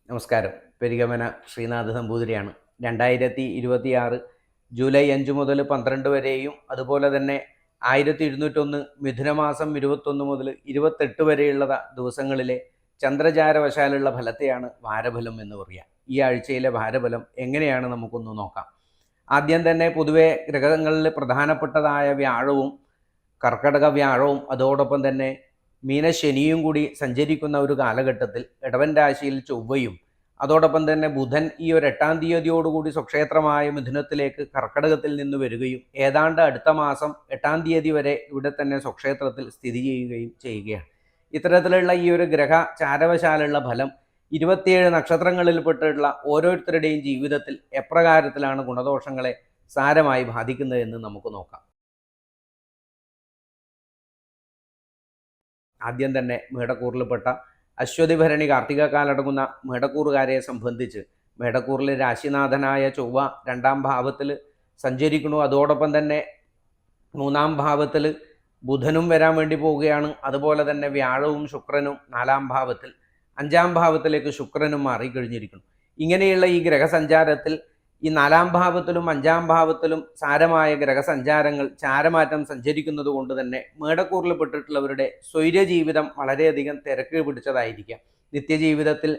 നമസ്കാരം. പെരിഗമന ശ്രീനാഥ് നമ്പൂതിരിയാണ്. 2026 ജൂലൈ 5 മുതൽ 12 വരെയും അതുപോലെ തന്നെ 1201 മിഥുനമാസം 21 മുതൽ 28 വരെയുള്ള ദിവസങ്ങളിലെ ചന്ദ്രചാരവശാലുള്ള ഫലത്തെയാണ് വാരഫലം എന്ന് പറയുക. ഈ ആഴ്ചയിലെ വാരഫലം എങ്ങനെയാണ് നമുക്കൊന്ന് നോക്കാം. ആദ്യം തന്നെ പൊതുവെ ഗ്രഹങ്ങളിൽ പ്രധാനപ്പെട്ടതായ വ്യാഴവും കർക്കടക വ്യാഴവും അതോടൊപ്പം തന്നെ മീനശനിയും കൂടി സഞ്ചരിക്കുന്ന ഒരു കാലഘട്ടത്തിൽ ഇടവൻ രാശിയിൽ ചൊവ്വയും അതോടൊപ്പം തന്നെ ബുധൻ ഈ ഒരു 8-ാം തീയതിയോടുകൂടി സ്വക്ഷേത്രമായ മിഥുനത്തിലേക്ക് കർക്കടകത്തിൽ നിന്ന് വരികയും ഏതാണ്ട് അടുത്ത മാസം 8-ാം തീയതി വരെ ഇവിടെ തന്നെ സ്വക്ഷേത്രത്തിൽ സ്ഥിതി ചെയ്യുകയും ചെയ്യുകയാണ്. ഇത്തരത്തിലുള്ള ഈ ഒരു ഗ്രഹ ചാരവശാലുള്ള ഫലം 27 നക്ഷത്രങ്ങളിൽപ്പെട്ടുള്ള ഓരോരുത്തരുടെയും ജീവിതത്തിൽ എപ്രകാരത്തിലാണ് ഗുണദോഷങ്ങളെ സാരമായി ബാധിക്കുന്നത് എന്ന് നമുക്ക് നോക്കാം. ആദ്യം തന്നെ മേടക്കൂറിൽപ്പെട്ട അശ്വതി ഭരണി കാർത്തിക കാലടങ്ങുന്ന മേടക്കൂറുകാരെ സംബന്ധിച്ച് മേടക്കൂറിലെ രാശിനാഥനായ ചൊവ്വ 2-ാം ഭാവത്തിൽ സഞ്ചരിക്കുന്നു. അതോടൊപ്പം തന്നെ 3-ാം ഭാവത്തിൽ ബുധനും വരാൻ വേണ്ടി പോവുകയാണ്. അതുപോലെ തന്നെ വ്യാഴവും ശുക്രനും 4-ാം ഭാവത്തിൽ, 5-ാം ഭാവത്തിലേക്ക് ശുക്രനും മാറിക്കഴിഞ്ഞിരിക്കുന്നു. ഇങ്ങനെയുള്ള ഈ ഗ്രഹസഞ്ചാരത്തിൽ ഈ 4-ാം ഭാവത്തിലും 5-ാം ഭാവത്തിലും സാരമായ ഗ്രഹസഞ്ചാരങ്ങൾ ചാരമാറ്റം സഞ്ചരിക്കുന്നത് കൊണ്ട് തന്നെ മേടക്കൂറിൽപ്പെട്ടിട്ടുള്ളവരുടെ സ്വൈര്യജീവിതം വളരെയധികം തിരക്ക് പിടിച്ചതായിരിക്കാം. നിത്യജീവിതത്തിൽ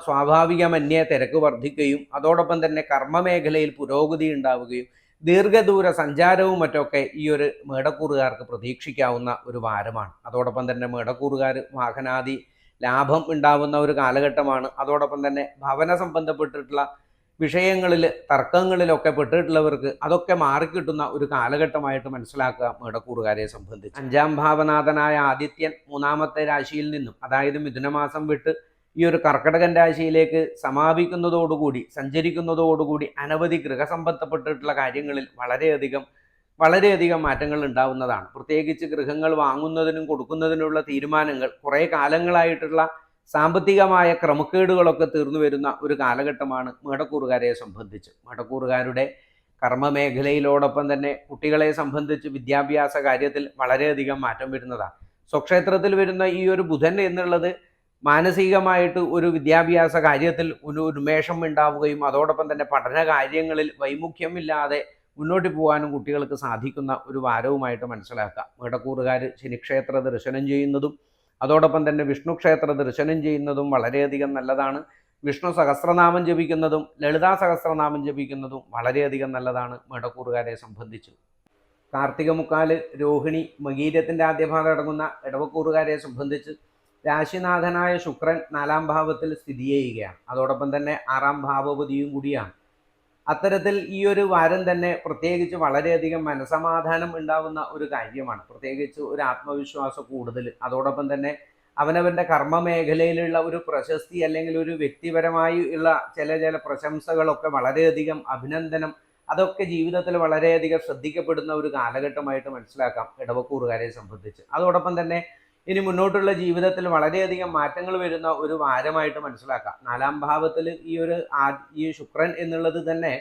സ്വാഭാവികമന്യേ തിരക്ക് വർദ്ധിക്കുകയും അതോടൊപ്പം തന്നെ കർമ്മമേഖലയിൽ പുരോഗതി ഉണ്ടാവുകയും ദീർഘദൂര സഞ്ചാരവും മറ്റൊക്കെ ഈ ഒരു മേടക്കൂറുകാർക്ക് പ്രതീക്ഷിക്കാവുന്ന ഒരു വാരമാണ്. അതോടൊപ്പം തന്നെ മേടക്കൂറുകാർ വാഹനാദി ലാഭം ഉണ്ടാവുന്ന ഒരു കാലഘട്ടമാണ്. അതോടൊപ്പം തന്നെ ഭവന സംബന്ധപ്പെട്ടിട്ടുള്ള വിഷയങ്ങളിൽ തർക്കങ്ങളിലൊക്കെ പെട്ടിട്ടുള്ളവർക്ക് അതൊക്കെ മാറിക്കിട്ടുന്ന ഒരു കാലഘട്ടമായിട്ട് മനസ്സിലാക്കുക മേടക്കൂറുകാരെ സംബന്ധിച്ച്. 5-ാം ഭാവനാഥനായ ആദിത്യൻ 3-ാമത്തെ രാശിയിൽ നിന്നും, അതായത് മിഥുനമാസം വിട്ട് ഈ ഒരു കർക്കടകൻ രാശിയിലേക്ക് സഞ്ചരിക്കുന്നതോടുകൂടി അനവധി ഗൃഹസംബന്ധപ്പെട്ടിട്ടുള്ള കാര്യങ്ങളിൽ വളരെയധികം മാറ്റങ്ങൾ ഉണ്ടാവുന്നതാണ്. പ്രത്യേകിച്ച് ഗൃഹങ്ങൾ വാങ്ങുന്നതിനും കൊടുക്കുന്നതിനുള്ള തീരുമാനങ്ങൾ, കുറേ കാലങ്ങളായിട്ടുള്ള സാമ്പത്തികമായ ക്രമക്കേടുകളൊക്കെ തീർന്നു വരുന്ന ഒരു കാലഘട്ടമാണ് മേടക്കൂറുകാരെ സംബന്ധിച്ച്. മേടക്കൂറുകാരുടെ കർമ്മമേഖലയിലോടൊപ്പം തന്നെ കുട്ടികളെ സംബന്ധിച്ച് വിദ്യാഭ്യാസ കാര്യത്തിൽ വളരെയധികം മാറ്റം വരുന്നതാണ്. സ്വക്ഷേത്രത്തിൽ വരുന്ന ഈ ഒരു ബുധൻ എന്നുള്ളത് മാനസികമായിട്ട് ഒരു വിദ്യാഭ്യാസ കാര്യത്തിൽ ഒരു ഉന്മേഷം ഉണ്ടാവുകയും അതോടൊപ്പം തന്നെ പഠന കാര്യങ്ങളിൽ വൈമുഖ്യമില്ലാതെ മുന്നോട്ട് പോകാനും കുട്ടികൾക്ക് സാധിക്കുന്ന ഒരു വാരവുമായിട്ട് മനസ്സിലാക്കുക. മേടക്കൂറുകാർ ശനിക്ഷേത്ര ദർശനം ചെയ്യുന്നതും അതോടൊപ്പം തന്നെ വിഷ്ണു ക്ഷേത്ര ദർശനം ചെയ്യുന്നതും വളരെയധികം നല്ലതാണ്. വിഷ്ണു സഹസ്രനാമം ജപിക്കുന്നതും ലളിതാ സഹസ്രനാമം ജപിക്കുന്നതും വളരെയധികം നല്ലതാണ് മേടക്കൂറുകാരെ സംബന്ധിച്ച്. കാർത്തിക മുക്കാല്, രോഹിണി, മകീരത്തിൻ്റെ ആദ്യഭാഗം അടങ്ങുന്ന ഇടവക്കൂറുകാരെ സംബന്ധിച്ച് രാശിനാഥനായ ശുക്രൻ 4-ാം ഭാവത്തിൽ സ്ഥിതി ചെയ്യുകയാണ്. അതോടൊപ്പം തന്നെ 6-ാം ഭാവപതിയും കൂടിയാണ്. അത്തരത്തിൽ ഈ ഒരു വാരം തന്നെ പ്രത്യേകിച്ച് വളരെയധികം മനസമാധാനം ഉണ്ടാവുന്ന ഒരു കാര്യമാണ്. പ്രത്യേകിച്ച് ഒരു ആത്മവിശ്വാസ കൂടുതൽ, അതോടൊപ്പം തന്നെ അവനവൻ്റെ കർമ്മ മേഖലയിലുള്ള ഒരു പ്രശസ്തി അല്ലെങ്കിൽ ഒരു വ്യക്തിപരമായി ഉള്ള ചില പ്രശംസകളൊക്കെ വളരെയധികം അഭിനന്ദനം, അതൊക്കെ ജീവിതത്തിൽ വളരെയധികം ശ്രദ്ധിക്കപ്പെടുന്ന ഒരു കാലഘട്ടമായിട്ട് മനസ്സിലാക്കാം ഇടവക്കൂറുകാരെ സംബന്ധിച്ച്. അതോടൊപ്പം തന്നെ ഇനി മുന്നോട്ടുള്ള ജീവിതത്തിൽ വളരെയധികം മാറ്റങ്ങൾ വരുന്ന ഒരു വാരമായിട്ട് മനസ്സിലാക്കാം. 4-ാം ഭാവത്തിൽ ഈ ശുക്രൻ എന്നുള്ളത് തന്നെ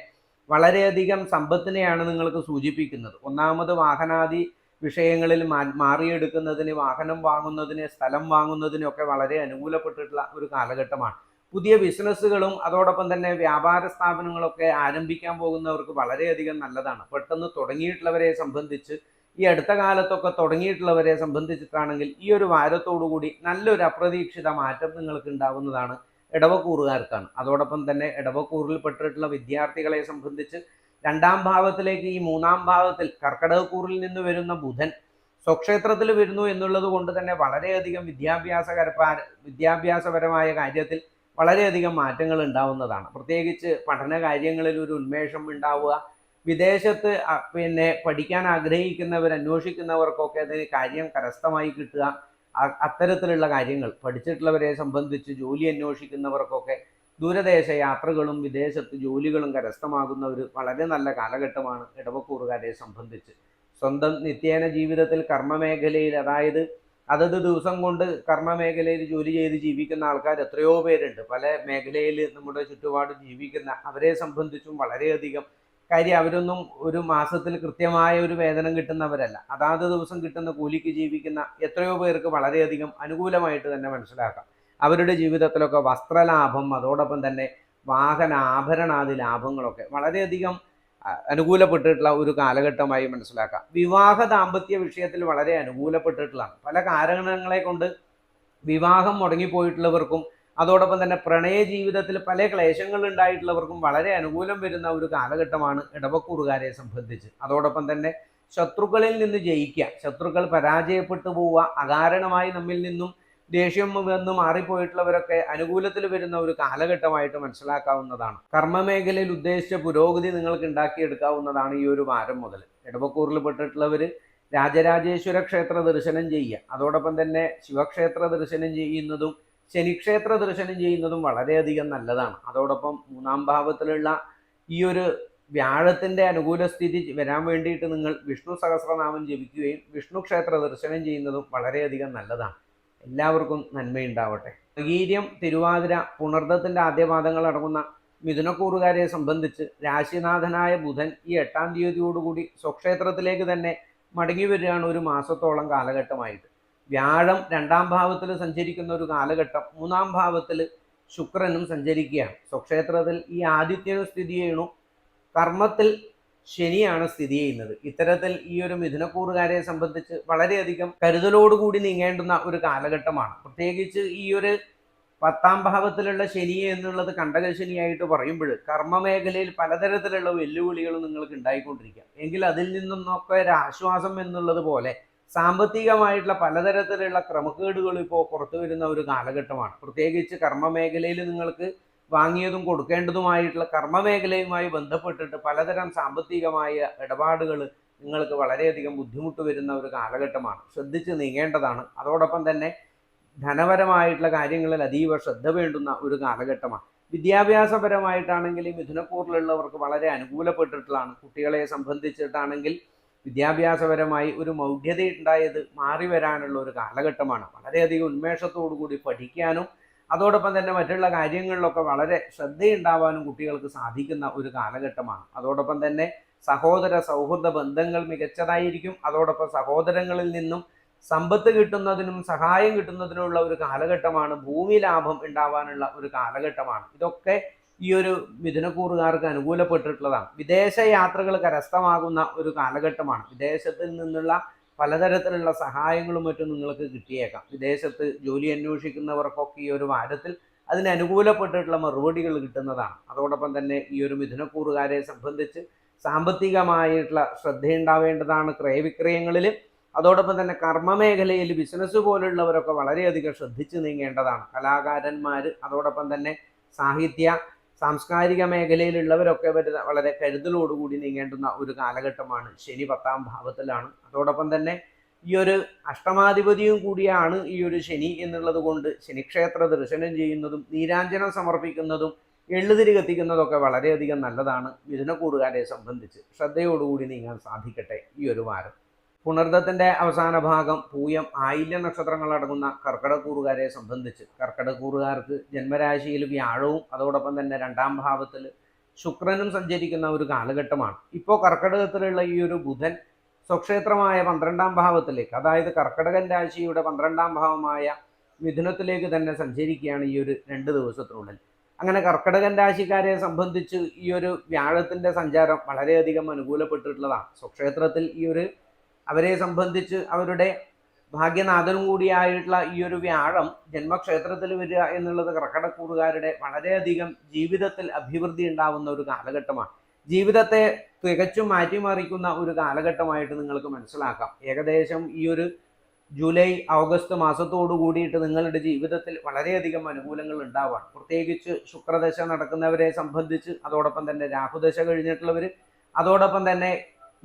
വളരെയധികം സമ്പത്തിനെയാണ് നിങ്ങൾക്ക് സൂചിപ്പിക്കുന്നത്. ഒന്നാമത് വാഹനാദി വിഷയങ്ങളിൽ മാറിയെടുക്കുന്നതിന്, വാഹനം വാങ്ങുന്നതിന്, സ്ഥലം വാങ്ങുന്നതിനൊക്കെ വളരെ അനുകൂലപ്പെട്ടിട്ടുള്ള ഒരു കാലഘട്ടമാണ്. പുതിയ ബിസിനസ്സുകളും അതോടൊപ്പം തന്നെ വ്യാപാര സ്ഥാപനങ്ങളൊക്കെ ആരംഭിക്കാൻ പോകുന്നവർക്ക് വളരെയധികം നല്ലതാണ്. പെട്ടെന്ന് തുടങ്ങിയിട്ടുള്ളവരെ സംബന്ധിച്ച്, ഈ അടുത്ത കാലത്തൊക്കെ തുടങ്ങിയിട്ടുള്ളവരെ സംബന്ധിച്ചിട്ടാണെങ്കിൽ ഈ ഒരു വാരത്തോടുകൂടി നല്ലൊരു അപ്രതീക്ഷിത മാറ്റം നിങ്ങൾക്ക് ഉണ്ടാവുന്നതാണ് ഇടവക്കൂറുകാർക്കാണ്. അതോടൊപ്പം തന്നെ ഇടവക്കൂറിൽപ്പെട്ടിട്ടുള്ള വിദ്യാർത്ഥികളെ സംബന്ധിച്ച് 2-ാം ഭാവത്തിലേക്ക്, ഈ 3-ാം ഭാവത്തിൽ കർക്കടകക്കൂറിൽ നിന്ന് വരുന്ന ബുധൻ സ്വക്ഷേത്രത്തിൽ വരുന്നു എന്നുള്ളത് കൊണ്ട് തന്നെ വളരെയധികം വിദ്യാഭ്യാസപരമായ കാര്യത്തിൽ വളരെയധികം മാറ്റങ്ങൾ ഉണ്ടാവുന്നതാണ്. പ്രത്യേകിച്ച് പഠന കാര്യങ്ങളിൽ ഒരു ഉന്മേഷം ഉണ്ടാവുക, വിദേശത്ത് പഠിക്കാൻ അന്വേഷിക്കുന്നവർക്കൊക്കെ അതിന് കാര്യം കരസ്ഥമായി കിട്ടുക, അത്തരത്തിലുള്ള കാര്യങ്ങൾ പഠിച്ചിട്ടുള്ളവരെ സംബന്ധിച്ച് ജോലി അന്വേഷിക്കുന്നവർക്കൊക്കെ ദൂരദേശ യാത്രകളും വിദേശത്ത് ജോലികളും കരസ്ഥമാകുന്ന ഒരു വളരെ നല്ല കാലഘട്ടമാണ് ഇടവക്കൂറുകാരെ സംബന്ധിച്ച്. സ്വന്തം നിത്യേന ജീവിതത്തിൽ കർമ്മമേഖലയിൽ, അതായത് അതത് ദിവസം കൊണ്ട് കർമ്മമേഖലയിൽ ജോലി ചെയ്ത് ജീവിക്കുന്ന ആൾക്കാർ എത്രയോ പേരുണ്ട്. പല മേഖലയിൽ നമ്മുടെ ചുറ്റുപാട് ജീവിക്കുന്ന അവരെ സംബന്ധിച്ചും വളരെയധികം കാര്യം, അവരൊന്നും ഒരു മാസത്തിൽ കൃത്യമായ ഒരു വേതനം കിട്ടുന്നവരല്ല. അതാത് ദിവസം കിട്ടുന്ന കൂലിക്ക് ജീവിക്കുന്ന എത്രയോ പേർക്ക് വളരെയധികം അനുകൂലമായിട്ട് തന്നെ മനസ്സിലാക്കാം. അവരുടെ ജീവിതത്തിലൊക്കെ വസ്ത്രലാഭം, അതോടൊപ്പം തന്നെ വാഹന ആഭരണാദി ലാഭങ്ങളൊക്കെ വളരെയധികം അനുകൂലപ്പെട്ടിട്ടുള്ള ഒരു കാലഘട്ടമായി മനസ്സിലാക്കാം. വിവാഹ ദാമ്പത്യ വിഷയത്തിൽ വളരെ അനുകൂലപ്പെട്ടിട്ടുള്ളതാണ്. പല കാരണങ്ങളെ കൊണ്ട് വിവാഹം മുടങ്ങിപ്പോയിട്ടുള്ളവർക്കും അതോടൊപ്പം തന്നെ പ്രണയ ജീവിതത്തിൽ പല ക്ലേശങ്ങൾ ഉണ്ടായിട്ടുള്ളവർക്കും വളരെ അനുകൂലം വരുന്ന ഒരു കാലഘട്ടമാണ് ഇടവക്കൂറുകാരെ സംബന്ധിച്ച്. അതോടൊപ്പം തന്നെ ശത്രുക്കളിൽ നിന്ന് ജയിക്കുക, ശത്രുക്കൾ പരാജയപ്പെട്ടു പോവുക, അകാരണമായി നമ്മിൽ നിന്നും ദേഷ്യം വന്ന് മാറിപ്പോയിട്ടുള്ളവരൊക്കെ അനുകൂലത്തിൽ വരുന്ന ഒരു കാലഘട്ടമായിട്ട് മനസ്സിലാക്കാവുന്നതാണ്. കർമ്മമേഖലയിൽ ഉദ്ദേശിച്ച പുരോഗതി നിങ്ങൾക്ക് ഉണ്ടാക്കിയെടുക്കാവുന്നതാണ് ഈ ഒരു വാരം മുതൽ. ഇടവക്കൂറിൽ പെട്ടിട്ടുള്ളവർ രാജരാജേശ്വര ക്ഷേത്ര ദർശനം ചെയ്യുക, അതോടൊപ്പം തന്നെ ശിവക്ഷേത്ര ദർശനം ചെയ്യുന്നതും ശനിക്ഷേത്ര ദർശനം ചെയ്യുന്നതും വളരെയധികം നല്ലതാണ്. അതോടൊപ്പം 3-ാം ഭാവത്തിലുള്ള ഈ ഒരു വ്യാഴത്തിൻ്റെ അനുകൂല സ്ഥിതി വരാൻ വേണ്ടിയിട്ട് നിങ്ങൾ വിഷ്ണു സഹസ്രനാമം ജപിക്കുകയും വിഷ്ണു ക്ഷേത്ര ദർശനം ചെയ്യുന്നതും വളരെയധികം നല്ലതാണ്. എല്ലാവർക്കും നന്മയുണ്ടാവട്ടെ. മകീര്യം, തിരുവാതിര, പുണർദത്തിൻ്റെ ആദ്യപാദങ്ങൾ അടങ്ങുന്ന മിഥുനക്കൂറുകാരെ സംബന്ധിച്ച് രാശിനാഥനായ ബുധൻ ഈ 8-ാം തീയതിയോടുകൂടി സ്വക്ഷേത്രത്തിലേക്ക് തന്നെ മടങ്ങി വരികയാണ് ഒരു മാസത്തോളം കാലഘട്ടമായിട്ട്. വ്യാഴം 2-ാം ഭാവത്തിൽ സഞ്ചരിക്കുന്ന ഒരു കാലഘട്ടം, 3-ാം ഭാവത്തിൽ ശുക്രനും സഞ്ചരിക്കുകയാണ്. സ്വക്ഷേത്രത്തിൽ ഈ ആദിത്യനും സ്ഥിതി ചെയ്യണു, കർമ്മത്തിൽ ശനിയാണ് സ്ഥിതി ചെയ്യുന്നത്. ഇത്തരത്തിൽ ഈ ഒരു മിഥുനക്കൂറുകാരെ സംബന്ധിച്ച് വളരെയധികം കരുതലോടുകൂടി നീങ്ങേണ്ടുന്ന ഒരു കാലഘട്ടമാണ്. പ്രത്യേകിച്ച് ഈ ഒരു 10-ാം ഭാവത്തിലുള്ള ശനി എന്നുള്ളത് കണ്ടകശനിയായിട്ട് പറയുമ്പോൾ കർമ്മമേഖലയിൽ പലതരത്തിലുള്ള വെല്ലുവിളികളും നിങ്ങൾക്ക് ഉണ്ടായിക്കൊണ്ടിരിക്കുക. എങ്കിൽ അതിൽ നിന്നൊക്കെ ഒരു ആശ്വാസം എന്നുള്ളത് പോലെ സാമ്പത്തികമായിട്ടുള്ള പലതരത്തിലുള്ള ക്രമക്കേടുകൾ ഇപ്പോൾ പുറത്തു വരുന്ന ഒരു കാലഘട്ടമാണ്. പ്രത്യേകിച്ച് കർമ്മമേഖലയിൽ നിങ്ങൾക്ക് വാങ്ങിയതും കൊടുക്കേണ്ടതുമായിട്ടുള്ള കർമ്മമേഖലയുമായി ബന്ധപ്പെട്ടിട്ട് പലതരം സാമ്പത്തികമായ ഇടപാടുകൾ നിങ്ങൾക്ക് വളരെയധികം ബുദ്ധിമുട്ട് വരുന്ന ഒരു കാലഘട്ടമാണ്. ശ്രദ്ധിച്ച് നീങ്ങേണ്ടതാണ്. അതോടൊപ്പം തന്നെ ധനപരമായിട്ടുള്ള കാര്യങ്ങളിൽ അതീവ ശ്രദ്ധ വേണ്ടുന്ന ഒരു കാലഘട്ടമാണ്. വിദ്യാഭ്യാസപരമായിട്ടാണെങ്കിൽ ഈ മിഥുനക്കൂറിലുള്ളവർക്ക് വളരെ അനുകൂലപ്പെട്ടിട്ടുള്ളതാണ്. കുട്ടികളെ സംബന്ധിച്ചിട്ടാണെങ്കിൽ വിദ്യാഭ്യാസപരമായി ഒരു മൗഢ്യത ഉണ്ടായത് മാറി വരാനുള്ള ഒരു കാലഘട്ടമാണ്. വളരെയധികം ഉന്മേഷത്തോടു കൂടി പഠിക്കാനും അതോടൊപ്പം തന്നെ മറ്റുള്ള കാര്യങ്ങളിലൊക്കെ വളരെ ശ്രദ്ധയുണ്ടാവാനും കുട്ടികൾക്ക് സാധിക്കുന്ന ഒരു കാലഘട്ടമാണ്. അതോടൊപ്പം തന്നെ സഹോദര സൗഹൃദ ബന്ധങ്ങൾ മികച്ചതായിരിക്കും. അതോടൊപ്പം സഹോദരങ്ങളിൽ നിന്നും സമ്പത്ത് കിട്ടുന്നതിനും സഹായം കിട്ടുന്നതിനുള്ള ഒരു കാലഘട്ടമാണ്. ഭൂമി ലാഭം ഉണ്ടാവാനുള്ള ഒരു കാലഘട്ടമാണ്. ഇതൊക്കെ ഈ ഒരു മിഥുനക്കൂറുകാർക്ക് അനുകൂലപ്പെട്ടിട്ടുള്ളതാണ്. വിദേശ യാത്രകൾ കരസ്ഥമാകുന്ന ഒരു കാലഘട്ടമാണ്. വിദേശത്തിൽ നിന്നുള്ള പലതരത്തിലുള്ള സഹായങ്ങളും മറ്റും നിങ്ങൾക്ക് കിട്ടിയേക്കാം. വിദേശത്ത് ജോലി അന്വേഷിക്കുന്നവർക്കൊക്കെ ഈ ഒരു വാരത്തിൽ അതിനനുകൂലപ്പെട്ടിട്ടുള്ള മറുപടികൾ കിട്ടുന്നതാണ്. അതോടൊപ്പം തന്നെ ഈ ഒരു മിഥുനക്കൂറുകാരെ സംബന്ധിച്ച് സാമ്പത്തികമായിട്ടുള്ള ശ്രദ്ധയുണ്ടാവേണ്ടതാണ് ക്രയവിക്രയങ്ങളിൽ. അതോടൊപ്പം തന്നെ കർമ്മമേഖലയിൽ ബിസിനസ് പോലുള്ളവരൊക്കെ വളരെയധികം ശ്രദ്ധിച്ച് നീങ്ങേണ്ടതാണ്. കലാകാരന്മാർ, അതോടൊപ്പം തന്നെ സാഹിത്യ സാംസ്കാരിക മേഖലയിലുള്ളവരൊക്കെ വളരെ കരുതലോടുകൂടി നീങ്ങേണ്ടുന്ന ഒരു കാലഘട്ടമാണ്. ശനി 10-ാം ഭാവത്തിലാണ്. അതോടൊപ്പം തന്നെ ഈ ഒരു അഷ്ടമാധിപതിയും കൂടിയാണ് ഈ ഒരു ശനി എന്നുള്ളത് കൊണ്ട് ശനിക്ഷേത്ര ദർശനം ചെയ്യുന്നതും നീരാഞ്ജനം സമർപ്പിക്കുന്നതും എള്ളുതിരി കത്തിക്കുന്നതൊക്കെ വളരെയധികം നല്ലതാണ്. മിഥുനക്കൂറുകാരെ സംബന്ധിച്ച് ശ്രദ്ധയോടുകൂടി നീങ്ങാൻ സാധിക്കട്ടെ ഈ ഒരു വാരം. പുണർദത്തിൻ്റെ അവസാന ഭാഗം പൂയം, ആയില്യ നക്ഷത്രങ്ങളടങ്ങുന്ന കർക്കിടകൂറുകാരെ സംബന്ധിച്ച് കർക്കിടകൂറുകാർക്ക് ജന്മരാശിയിൽ വ്യാഴവും അതോടൊപ്പം തന്നെ 2-ാം ഭാവത്തിൽ ശുക്രനും സഞ്ചരിക്കുന്ന ഒരു കാലഘട്ടമാണ്. ഇപ്പോൾ കർക്കിടകത്തിലുള്ള ഈ ഒരു ബുധൻ സ്വക്ഷേത്രമായ 12-ാം ഭാവത്തിലേക്ക്, അതായത് കർക്കിടകൻ രാശിയുടെ 12-ാം ഭാവമായ മിഥുനത്തിലേക്ക് തന്നെ സഞ്ചരിക്കുകയാണ് ഈ ഒരു 2 ദിവസത്തിനുള്ളിൽ. അങ്ങനെ കർക്കിടകൻ രാശിക്കാരെ സംബന്ധിച്ച് ഈ ഒരു വ്യാഴത്തിൻ്റെ സഞ്ചാരം വളരെയധികം അനുകൂലപ്പെട്ടിട്ടുള്ളതാണ്. സ്വക്ഷേത്രത്തിൽ ഈ ഒരു അവരെ സംബന്ധിച്ച് അവരുടെ ഭാഗ്യനാഥനും കൂടിയായിട്ടുള്ള ഈ ഒരു വ്യാഴം ജന്മക്ഷേത്രത്തിൽ വരിക എന്നുള്ളത് കർക്കിടകൂറുകാരുടെ വളരെയധികം ജീവിതത്തിൽ അഭിവൃദ്ധി ഉണ്ടാവുന്ന ഒരു കാലഘട്ടമാണ്. ജീവിതത്തെ തികച്ചും മാറ്റിമറിക്കുന്ന ഒരു കാലഘട്ടമായിട്ട് നിങ്ങൾക്ക് മനസ്സിലാക്കാം. ഏകദേശം ഈ ഒരു ജൂലൈ ഓഗസ്റ്റ് മാസത്തോടു കൂടിയിട്ട് നിങ്ങളുടെ ജീവിതത്തിൽ വളരെയധികം അനുകൂലങ്ങൾ ഉണ്ടാവാണ്. പ്രത്യേകിച്ച് ശുക്രദശ നടക്കുന്നവരെ സംബന്ധിച്ച്, അതോടൊപ്പം തന്നെ രാഹുദശ കഴിഞ്ഞിട്ടുള്ളവർ, അതോടൊപ്പം തന്നെ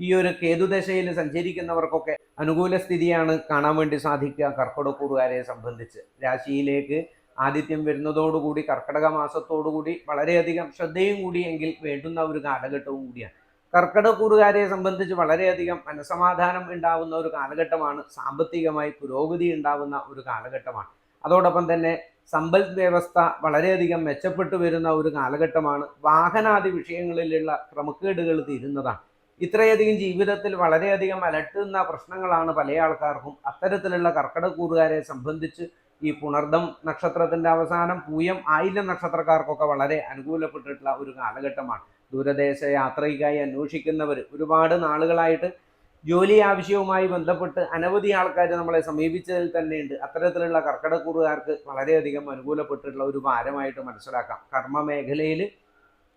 ഈ ഒരു കേതുദശയിൽ സഞ്ചരിക്കുന്നവർക്കൊക്കെ അനുകൂല സ്ഥിതിയാണ് കാണാൻ വേണ്ടി സാധിക്കുക. കർക്കിടകൂറുകാരെ സംബന്ധിച്ച് രാശിയിലേക്ക് ആദിത്യം വരുന്നതോടുകൂടി കർക്കിടക മാസത്തോടുകൂടി വളരെയധികം ശ്രദ്ധയും കൂടിയെങ്കിൽ വേണ്ടുന്ന ഒരു കാലഘട്ടവും കൂടിയാണ്. കർക്കിടകൂറുകാരെ സംബന്ധിച്ച് വളരെയധികം മനസമാധാനം ഉണ്ടാവുന്ന ഒരു കാലഘട്ടമാണ്. സാമ്പത്തികമായി പുരോഗതി ഉണ്ടാവുന്ന ഒരു കാലഘട്ടമാണ്. അതോടൊപ്പം തന്നെ സമ്പദ് വ്യവസ്ഥ വളരെയധികം മെച്ചപ്പെട്ടു വരുന്ന ഒരു കാലഘട്ടമാണ്. വാഹനാദി വിഷയങ്ങളിലുള്ള ക്രമക്കേടുകൾ തീരുന്നതാണ്. ഇത്രയധികം ജീവിതത്തിൽ വളരെയധികം അലട്ടുന്ന പ്രശ്നങ്ങളാണ് പല ആൾക്കാർക്കും. അത്തരത്തിലുള്ള കർക്കിടകൂറുകാരെ സംബന്ധിച്ച് ഈ പുണർദം നക്ഷത്രത്തിന്റെ അവസാനം പൂയം ആയില്യം നക്ഷത്രക്കാർക്കൊക്കെ വളരെ അനുകൂലപ്പെട്ടിട്ടുള്ള ഒരു കാലഘട്ടമാണ്. ദൂരദേശ യാത്രയ്ക്കായി അന്വേഷിക്കുന്നവർ, ഒരുപാട് നാളുകളായിട്ട് ജോലി ആവശ്യവുമായി ബന്ധപ്പെട്ട് അനവധി ആൾക്കാർ നമ്മളെ സമീപിച്ചതിൽ തന്നെയുണ്ട്. അത്തരത്തിലുള്ള കർക്കിടകൂറുകാർക്ക് വളരെയധികം അനുകൂലപ്പെട്ടിട്ടുള്ള ഒരു വാരമായിട്ട് മനസ്സിലാക്കാം. കർമ്മ മേഖലയിൽ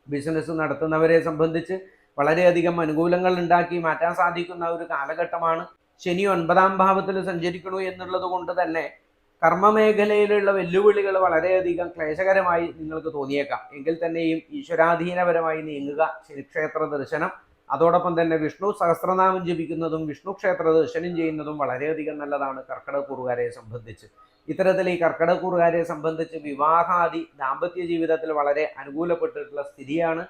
ബിസിനസ് നടത്തുന്നവരെ സംബന്ധിച്ച് വളരെയധികം അനുകൂലങ്ങൾ ഉണ്ടാക്കി മാറ്റാൻ സാധിക്കുന്ന ഒരു കാലഘട്ടമാണ്. ശനി 9ാം ഭാവത്തിൽ സഞ്ചരിക്കണു എന്നുള്ളത് കൊണ്ട് തന്നെ കർമ്മമേഖലയിലുള്ള വെല്ലുവിളികൾ വളരെയധികം ക്ലേശകരമായി നിങ്ങൾക്ക് തോന്നിയേക്കാം. എങ്കിൽ തന്നെയും ഈശ്വരാധീനപരമായി നീങ്ങുക, ശനിക്ഷേത്ര ദർശനം, അതോടൊപ്പം തന്നെ വിഷ്ണു സഹസ്രനാമം ജപിക്കുന്നതും വിഷ്ണു ക്ഷേത്ര ദർശനം ചെയ്യുന്നതും വളരെയധികം നല്ലതാണ് കർക്കിടകൂറുകാരെ സംബന്ധിച്ച്. ഇത്തരത്തിൽ ഈ കർക്കിടകൂറുകാരെ സംബന്ധിച്ച് വിവാഹാദി ദാമ്പത്യ ജീവിതത്തിൽ വളരെ അനുകൂലപ്പെട്ടിട്ടുള്ള സ്ഥിതിയാണ്.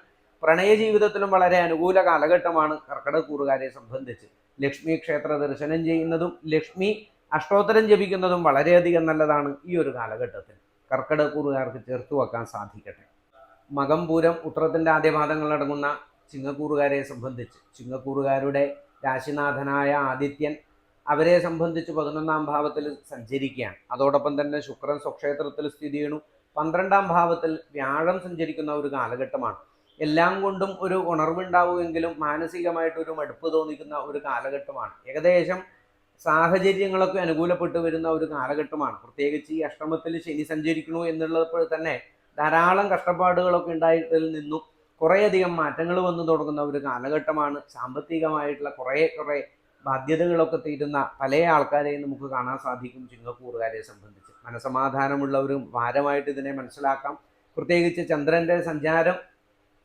പ്രണയ ജീവിതത്തിലും വളരെ അനുകൂല കാലഘട്ടമാണ് കർക്കിടകൂറുകാരെ സംബന്ധിച്ച്. ലക്ഷ്മി ക്ഷേത്ര ദർശനം ചെയ്യുന്നതും ലക്ഷ്മി അഷ്ടോത്തരം ജപിക്കുന്നതും വളരെയധികം നല്ലതാണ് ഈ ഒരു കാലഘട്ടത്തിൽ. കർക്കിടകൂറുകാർക്ക് ചേർത്ത് വെക്കാൻ സാധിക്കട്ടെ. മകം, പൂരം, ഉത്രത്തിൻ്റെ ആദ്യപാദങ്ങളടങ്ങുന്ന ചിങ്ങക്കൂറുകാരെ സംബന്ധിച്ച്, ചിങ്ങക്കൂറുകാരുടെ രാശിനാഥനായ ആദിത്യൻ അവരെ സംബന്ധിച്ച് 11ാം ഭാവത്തിൽ സഞ്ചരിക്കുകയാണ്. അതോടൊപ്പം തന്നെ ശുക്രൻ സ്വക്ഷേത്രത്തിൽ സ്ഥിതി ചെയ്യുന്നു. 12ാം ഭാവത്തിൽ വ്യാഴം സഞ്ചരിക്കുന്ന ഒരു കാലഘട്ടമാണ്. എല്ലാം കൊണ്ടും ഒരു ഉണർവുണ്ടാവുമെങ്കിലും മാനസികമായിട്ടൊരു മടുപ്പ് തോന്നിക്കുന്ന ഒരു കാലഘട്ടമാണ്. ഏകദേശം സാഹചര്യങ്ങളൊക്കെ അനുകൂലപ്പെട്ടു വരുന്ന ഒരു കാലഘട്ടമാണ്. പ്രത്യേകിച്ച് ഈ അഷ്ടമത്തിൽ ശനി സഞ്ചരിക്കണു എന്നുള്ളപ്പോൾ തന്നെ ധാരാളം കഷ്ടപ്പാടുകളൊക്കെ ഉണ്ടായതിൽ നിന്നും കുറേയധികം മാറ്റങ്ങൾ വന്നു തുടങ്ങുന്ന ഒരു കാലഘട്ടമാണ്. സാമ്പത്തികമായിട്ടുള്ള കുറേ ബാധ്യതകളൊക്കെ തീരുന്ന പല ആൾക്കാരെയും നമുക്ക് കാണാൻ സാധിക്കും ചിങ്ങക്കൂറുകാരെ സംബന്ധിച്ച്. മനസമാധാനമുള്ള ഒരു വാരമായിട്ട് ഇതിനെ മനസ്സിലാക്കാം. പ്രത്യേകിച്ച് ചന്ദ്രൻ്റെ സഞ്ചാരം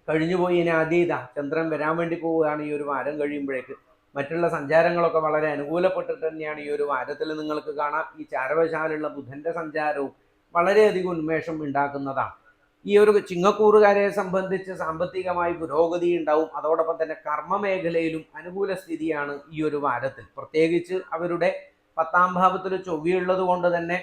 കഴിഞ്ഞുപോയി. ഇനി ആദ്യത ചന്ദ്രൻ വരാൻ വേണ്ടി പോവുകയാണ് ഈ ഒരു വാരം കഴിയുമ്പോഴേക്ക്. മറ്റുള്ള സഞ്ചാരങ്ങളൊക്കെ വളരെ അനുകൂലപ്പെട്ടിട്ട് തന്നെയാണ് ഈ ഒരു വാരത്തിൽ നിങ്ങൾക്ക് കാണാം. ഈ ചാരവശാലുള്ള ബുധൻ്റെ സഞ്ചാരവും വളരെയധികം ഉന്മേഷം ഉണ്ടാക്കുന്നതാണ്. ഈ ഒരു ചിങ്ങക്കൂറുകാരെ സംബന്ധിച്ച് സാമ്പത്തികമായി പുരോഗതി ഉണ്ടാവും. അതോടൊപ്പം തന്നെ കർമ്മ മേഖലയിലും അനുകൂല സ്ഥിതിയാണ് ഈ ഒരു വാരത്തിൽ. പ്രത്യേകിച്ച് അവരുടെ 10ാം ഭാവത്തിൽ ചൊവ്വയുള്ളത് കൊണ്ട് തന്നെ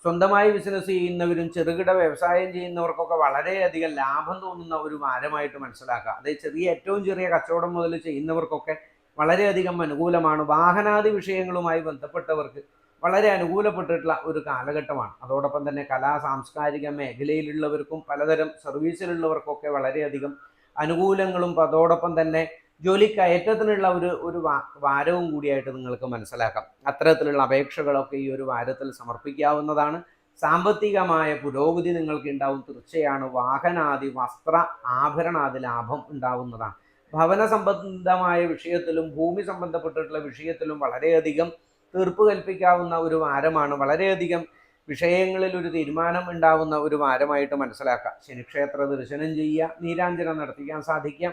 സ്വന്തമായി ബിസിനസ് ചെയ്യുന്നവരും ചെറുകിട വ്യവസായം ചെയ്യുന്നവർക്കൊക്കെ വളരെയധികം ലാഭം തോന്നുന്ന ഒരു വാരമായിട്ട് മനസ്സിലാക്കുക. അതായത് ഏറ്റവും ചെറിയ കച്ചവടം മുതൽ ചെയ്യുന്നവർക്കൊക്കെ വളരെയധികം അനുകൂലമാണ്. വാഹനാദി വിഷയങ്ങളുമായി ബന്ധപ്പെട്ടവർക്ക് വളരെ അനുകൂലപ്പെട്ടിട്ടുള്ള ഒരു കാലഘട്ടമാണ്. അതോടൊപ്പം തന്നെ കലാ സാംസ്കാരിക മേഖലയിലുള്ളവർക്കും പലതരം സർവീസിലുള്ളവർക്കൊക്കെ വളരെയധികം അനുകൂലങ്ങളും അതോടൊപ്പം തന്നെ ജോലിക്കയറ്റത്തിനുള്ള ഒരു വാരവും കൂടിയായിട്ട് നിങ്ങൾക്ക് മനസ്സിലാക്കാം. അത്തരത്തിലുള്ള അപേക്ഷകളൊക്കെ ഈ ഒരു വാരത്തിൽ സമർപ്പിക്കാവുന്നതാണ്. സാമ്പത്തികമായ പുരോഗതി നിങ്ങൾക്ക് ഉണ്ടാവും. തീർച്ചയാണ് വാഹനാദി വസ്ത്ര ആഭരണാദി ലാഭം ഉണ്ടാവുന്നതാണ്. ഭവന സംബന്ധമായ വിഷയത്തിലും ഭൂമി സംബന്ധപ്പെട്ടിട്ടുള്ള വിഷയത്തിലും വളരെയധികം തീർപ്പ് കൽപ്പിക്കാവുന്ന ഒരു വാരമാണ്. വളരെയധികം വിഷയങ്ങളിൽ ഒരു തീരുമാനം ഉണ്ടാവുന്ന ഒരു വാരമായിട്ട് മനസ്സിലാക്കുക. ശനിക്ഷേത്ര ദർശനം ചെയ്യുക, നീരാഞ്ജനം നടത്തിക്കാൻ സാധിക്കുക,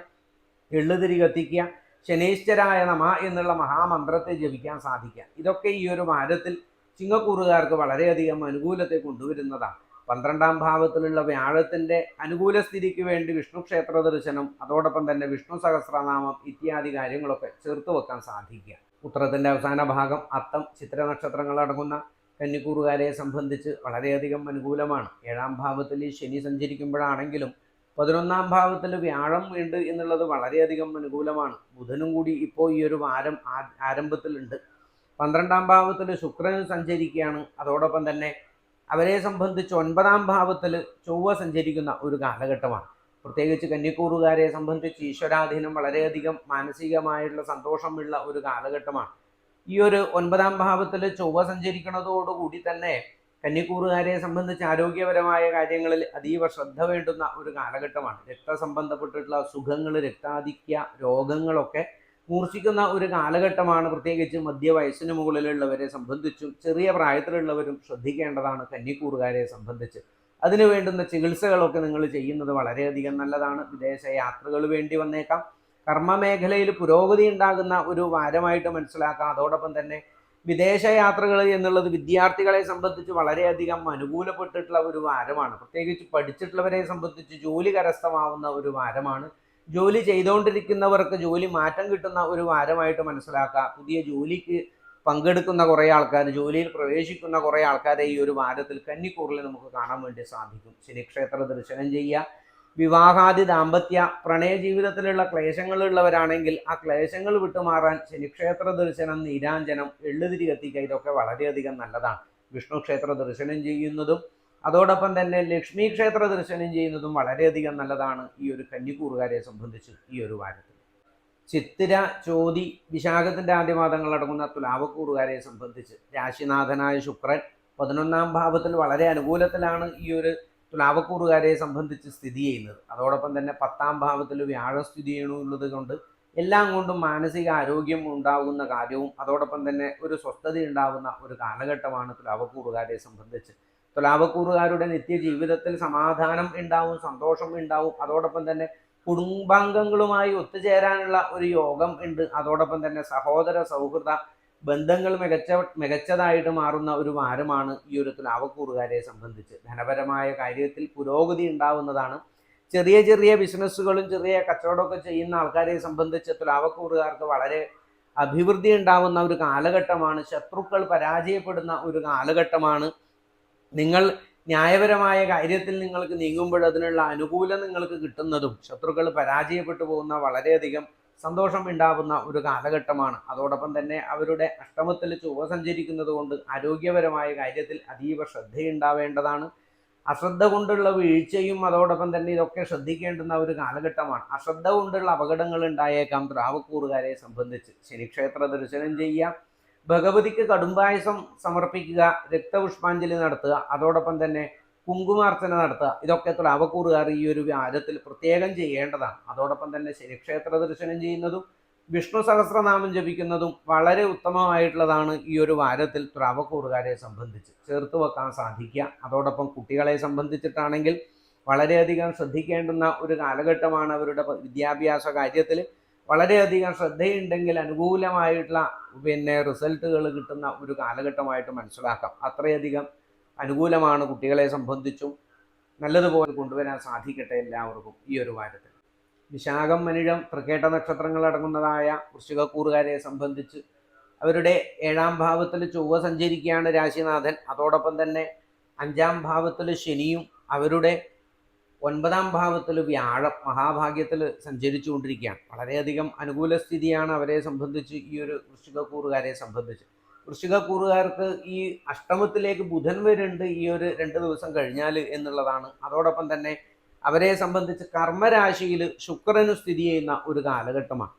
എള്ളുതിരി കത്തിക്കുക, ശനീശ്വരായ നമ എന്നുള്ള മഹാമന്ത്രത്തെ ജപിക്കാൻ സാധിക്കുക. ഇതൊക്കെ ഈ ഒരു വാരത്തിൽ ചിങ്ങക്കൂറുകാർക്ക് വളരെയധികം അനുകൂലത്തെ കൊണ്ടുവരുന്നതാണ്. 12ാം ഭാവത്തിലുള്ള വ്യാഴത്തിൻ്റെ അനുകൂല സ്ഥിതിക്ക് വേണ്ടി വിഷ്ണു ക്ഷേത്ര ദർശനം, അതോടൊപ്പം തന്നെ വിഷ്ണു സഹസ്രനാമം ഇത്യാദി കാര്യങ്ങളൊക്കെ ചേർത്ത് വെക്കാൻ സാധിക്കുക. ഉത്രത്തിൻ്റെ അവസാന ഭാഗം അത്തം, ചിത്ര നക്ഷത്രങ്ങൾ അടങ്ങുന്ന കന്നിക്കൂറുകാരെ സംബന്ധിച്ച് വളരെയധികം അനുകൂലമാണ്. 7ാം ഭാവത്തിൽ ശനി സഞ്ചരിക്കുമ്പോഴാണെങ്കിലും 11ാം ഭാവത്തിൽ വ്യാഴം ഉണ്ട് എന്നുള്ളത് വളരെയധികം അനുകൂലമാണ്. ബുധനും കൂടി ഇപ്പോൾ ഈ ഒരു വാരം ആരംഭത്തിലുണ്ട്. 12ാം ഭാവത്തിൽ ശുക്രൻ സഞ്ചരിക്കുകയാണ്. അതോടൊപ്പം തന്നെ അവരെ സംബന്ധിച്ച് 9ാം ഭാവത്തിൽ ചൊവ്വ സഞ്ചരിക്കുന്ന ഒരു കാലഘട്ടമാണ്. പ്രത്യേകിച്ച് കന്നിക്കൂറുകാരെ സംബന്ധിച്ച് ഈശ്വരാധീനം വളരെയധികം മാനസികമായിട്ടുള്ള സന്തോഷമുള്ള ഒരു കാലഘട്ടമാണ്. ഈ ഒരു 9ാം ഭാവത്തിൽ ചൊവ്വ സഞ്ചരിക്കുന്നതോടുകൂടി തന്നെ കന്നിക്കൂറുകാരെ സംബന്ധിച്ച് ആരോഗ്യപരമായ കാര്യങ്ങളിൽ അതീവ ശ്രദ്ധ വേണ്ടുന്ന ഒരു കാലഘട്ടമാണ്. രക്തസംബന്ധപ്പെട്ടിട്ടുള്ള അസുഖങ്ങൾ, രക്താധിക്യ രോഗങ്ങളൊക്കെ മൂർച്ഛിക്കുന്ന ഒരു കാലഘട്ടമാണ്. പ്രത്യേകിച്ച് മധ്യവയസ്സിന് മുകളിലുള്ളവരെ സംബന്ധിച്ചും ചെറിയ പ്രായത്തിലുള്ളവരും ശ്രദ്ധിക്കേണ്ടതാണ് കന്നിക്കൂറുകാരെ സംബന്ധിച്ച്. അതിനു വേണ്ടുന്ന ചികിത്സകളൊക്കെ നിങ്ങൾ ചെയ്യുന്നത് വളരെയധികം നല്ലതാണ്. വിദേശ യാത്രകൾ വേണ്ടി വന്നേക്കാം. കർമ്മമേഖലയിൽ പുരോഗതി ഉണ്ടാകുന്ന ഒരു വാരമായിട്ട് മനസ്സിലാക്കാം. അതോടൊപ്പം തന്നെ വിദേശ യാത്രകൾ എന്നുള്ളത് വിദ്യാർത്ഥികളെ സംബന്ധിച്ച് വളരെയധികം അനുകൂലപ്പെട്ടിട്ടുള്ള ഒരു വാരമാണ്. പ്രത്യേകിച്ച് പഠിച്ചിട്ടുള്ളവരെ സംബന്ധിച്ച് ജോലി കരസ്ഥമാവുന്ന ഒരു വാരമാണ്. ജോലി ചെയ്തുകൊണ്ടിരിക്കുന്നവർക്ക് ജോലി മാറ്റം കിട്ടുന്ന ഒരു വാരമായിട്ട് മനസ്സിലാക്കുക. പുതിയ ജോലിക്ക് പങ്കെടുക്കുന്ന കുറേ ആൾക്കാർ, ജോലിയിൽ പ്രവേശിക്കുന്ന കുറേ ആൾക്കാരെ ഈ ഒരു വാരത്തിൽ കന്നിക്കൂറിൽ നമുക്ക് കാണാൻ വേണ്ടി സാധിക്കും. ശനിക്ഷേത്ര ദർശനം ചെയ്യുക. വിവാഹാദി ദാമ്പത്യ പ്രണയ ജീവിതത്തിലുള്ള ക്ലേശങ്ങളുള്ളവരാണെങ്കിൽ ആ ക്ലേശങ്ങൾ വിട്ടുമാറാൻ ശനിക്ഷേത്ര ദർശനം, നീരാഞ്ജനം, എള്ളുതിരി കത്തിക്കുക ഇതൊക്കെ വളരെയധികം നല്ലതാണ്. വിഷ്ണു ക്ഷേത്ര ദർശനം ചെയ്യുന്നതും അതോടൊപ്പം തന്നെ ലക്ഷ്മി ക്ഷേത്ര ദർശനം ചെയ്യുന്നതും വളരെയധികം നല്ലതാണ് ഈ ഒരു കന്നിക്കൂറുകാരെ സംബന്ധിച്ച് ഈ ഒരു വാരത്തിൽ. ചിത്തിര, ചോതി, വിശാഖത്തിന്റെ ആദ്യപാദങ്ങൾ അടങ്ങുന്ന തുലാവക്കൂറുകാരെ സംബന്ധിച്ച് രാശിനാഥനായ ശുക്രൻ 11ാം ഭാവത്തിൽ വളരെ അനുകൂലത്തിലാണ് ഈ ഒരു തുലാവക്കൂറുകാരെ സംബന്ധിച്ച് സ്ഥിതി ചെയ്യുന്നത്. അതോടൊപ്പം തന്നെ 10ാം ഭാവത്തിൽ വ്യാഴം സ്ഥിതി ചെയ്യണമുള്ളത് കൊണ്ട് എല്ലാം കൊണ്ടും മാനസിക ആരോഗ്യം ഉണ്ടാകുന്ന കാര്യവും അതോടൊപ്പം തന്നെ ഒരു സ്വസ്ഥത ഉണ്ടാകുന്ന ഒരു കാലഘട്ടമാണ് തുലാവക്കൂറുകാരെ സംബന്ധിച്ച്. തുലാവക്കൂറുകാരുടെ നിത്യജീവിതത്തിൽ സമാധാനം ഉണ്ടാവും, സന്തോഷം ഉണ്ടാവും. അതോടൊപ്പം തന്നെ കുടുംബാംഗങ്ങളുമായി ഒത്തുചേരാനുള്ള ഒരു യോഗം ഉണ്ട്. അതോടൊപ്പം തന്നെ സഹോദര സൗഹൃദ ബന്ധങ്ങൾ മികച്ചതായിട്ട് മാറുന്ന ഒരു വാരമാണ് ഈ ഒരു തുലാവക്കൂറുകാരെ സംബന്ധിച്ച്. ധനപരമായ കാര്യത്തിൽ പുരോഗതി ഉണ്ടാവുന്നതാണ്. ചെറിയ ചെറിയ ബിസിനസ്സുകളും ചെറിയ കച്ചവടമൊക്കെ ചെയ്യുന്ന ആൾക്കാരെ സംബന്ധിച്ച് തുലാവക്കൂറുകാർക്ക് വളരെ അഭിവൃദ്ധി ഉണ്ടാവുന്ന ഒരു കാലഘട്ടമാണ്. ശത്രുക്കൾ പരാജയപ്പെടുന്ന ഒരു കാലഘട്ടമാണ്. നിങ്ങൾ ന്യായപരമായ കാര്യത്തിൽ നിങ്ങൾക്ക് നീങ്ങുമ്പോൾ അതിനുള്ള അനുകൂലം നിങ്ങൾക്ക് കിട്ടുന്നതും ശത്രുക്കൾ പരാജയപ്പെട്ടു പോകുന്ന വളരെയധികം സന്തോഷം ഉണ്ടാവുന്ന ഒരു കാലഘട്ടമാണ്. അതോടൊപ്പം തന്നെ അവരുടെ അഷ്ടമത്തിൽ ചൊവ്വ സഞ്ചരിക്കുന്നത് കൊണ്ട് ആരോഗ്യപരമായ കാര്യത്തിൽ അതീവ ശ്രദ്ധയുണ്ടാവേണ്ടതാണ്. അശ്രദ്ധ കൊണ്ടുള്ള വീഴ്ചയും അതോടൊപ്പം തന്നെ ഇതൊക്കെ ശ്രദ്ധിക്കേണ്ടുന്ന ഒരു കാലഘട്ടമാണ്. അശ്രദ്ധ കൊണ്ടുള്ള അപകടങ്ങൾ ഉണ്ടായേക്കാം തുലാവക്കൂറുകാരെ സംബന്ധിച്ച്. ശനിക്ഷേത്ര ദർശനം ചെയ്യുക, ഭഗവതിക്ക് കടുംപായസം സമർപ്പിക്കുക, രക്തപുഷ്പാഞ്ജലി നടത്തുക, അതോടൊപ്പം തന്നെ കുങ്കുമാർച്ചന നടത്തുക, ഇതൊക്കെ തുലാവക്കൂറുകാർ ഈ ഒരു വാരത്തിൽ പ്രത്യേകം ചെയ്യേണ്ടതാണ്. അതോടൊപ്പം തന്നെ ശനിക്ഷേത്ര ദർശനം ചെയ്യുന്നതും വിഷ്ണു സഹസ്രനാമം ജപിക്കുന്നതും വളരെ ഉത്തമമായിട്ടുള്ളതാണ് ഈ ഒരു വാരത്തിൽ തുലാവക്കൂറുകാരെ സംബന്ധിച്ച്. ചേർത്ത് വെക്കാൻ സാധിക്കുക. അതോടൊപ്പം കുട്ടികളെ സംബന്ധിച്ചിട്ടാണെങ്കിൽ വളരെയധികം ശ്രദ്ധിക്കേണ്ടുന്ന ഒരു കാലഘട്ടമാണ്. അവരുടെ വിദ്യാഭ്യാസ കാര്യത്തിൽ വളരെയധികം ശ്രദ്ധയുണ്ടെങ്കിൽ അനുകൂലമായിട്ടുള്ള റിസൾട്ടുകൾ കിട്ടുന്ന ഒരു കാലഘട്ടമായിട്ട് മനസ്സിലാക്കാം. അത്രയധികം അനുകൂലമാണ് കുട്ടികളെ സംബന്ധിച്ചും. നല്ലതുപോലെ കൊണ്ടുവരാൻ സാധിക്കട്ടെ എല്ലാവർക്കും ഈ ഒരു വാരത്തിൽ. വിശാഖം, മനിഴം, തൃക്കേട്ട നക്ഷത്രങ്ങൾ അടങ്ങുന്നതായ വൃശ്ചികക്കൂറുകാരെ സംബന്ധിച്ച് അവരുടെ 7ാം ഭാവത്തിൽ ചൊവ്വ സഞ്ചരിക്കുകയാണ് രാശിനാഥൻ. അതോടൊപ്പം തന്നെ 5ാം ഭാവത്തിൽ ശനിയും അവരുടെ 9ാം ഭാവത്തിൽ വ്യാഴം മഹാഭാഗ്യത്തിൽ സഞ്ചരിച്ചു കൊണ്ടിരിക്കുകയാണ്. വളരെയധികം അനുകൂല സ്ഥിതിയാണ് അവരെ സംബന്ധിച്ച് ഈ ഒരു വൃശ്ചികക്കൂറുകാരെ സംബന്ധിച്ച്. വൃശ്ചികക്കൂറുകാർക്ക് ഈ അഷ്ടമത്തിലേക്ക് ബുധൻ വരുന്നുണ്ട് ഈ ഒരു 2 ദിവസം കഴിഞ്ഞാൽ എന്നുള്ളതാണ്. അതോടൊപ്പം തന്നെ അവരെ സംബന്ധിച്ച് കർമ്മരാശിയിൽ ശുക്രന് സ്ഥിതി ചെയ്യുന്ന ഒരു കാലഘട്ടമാണ്.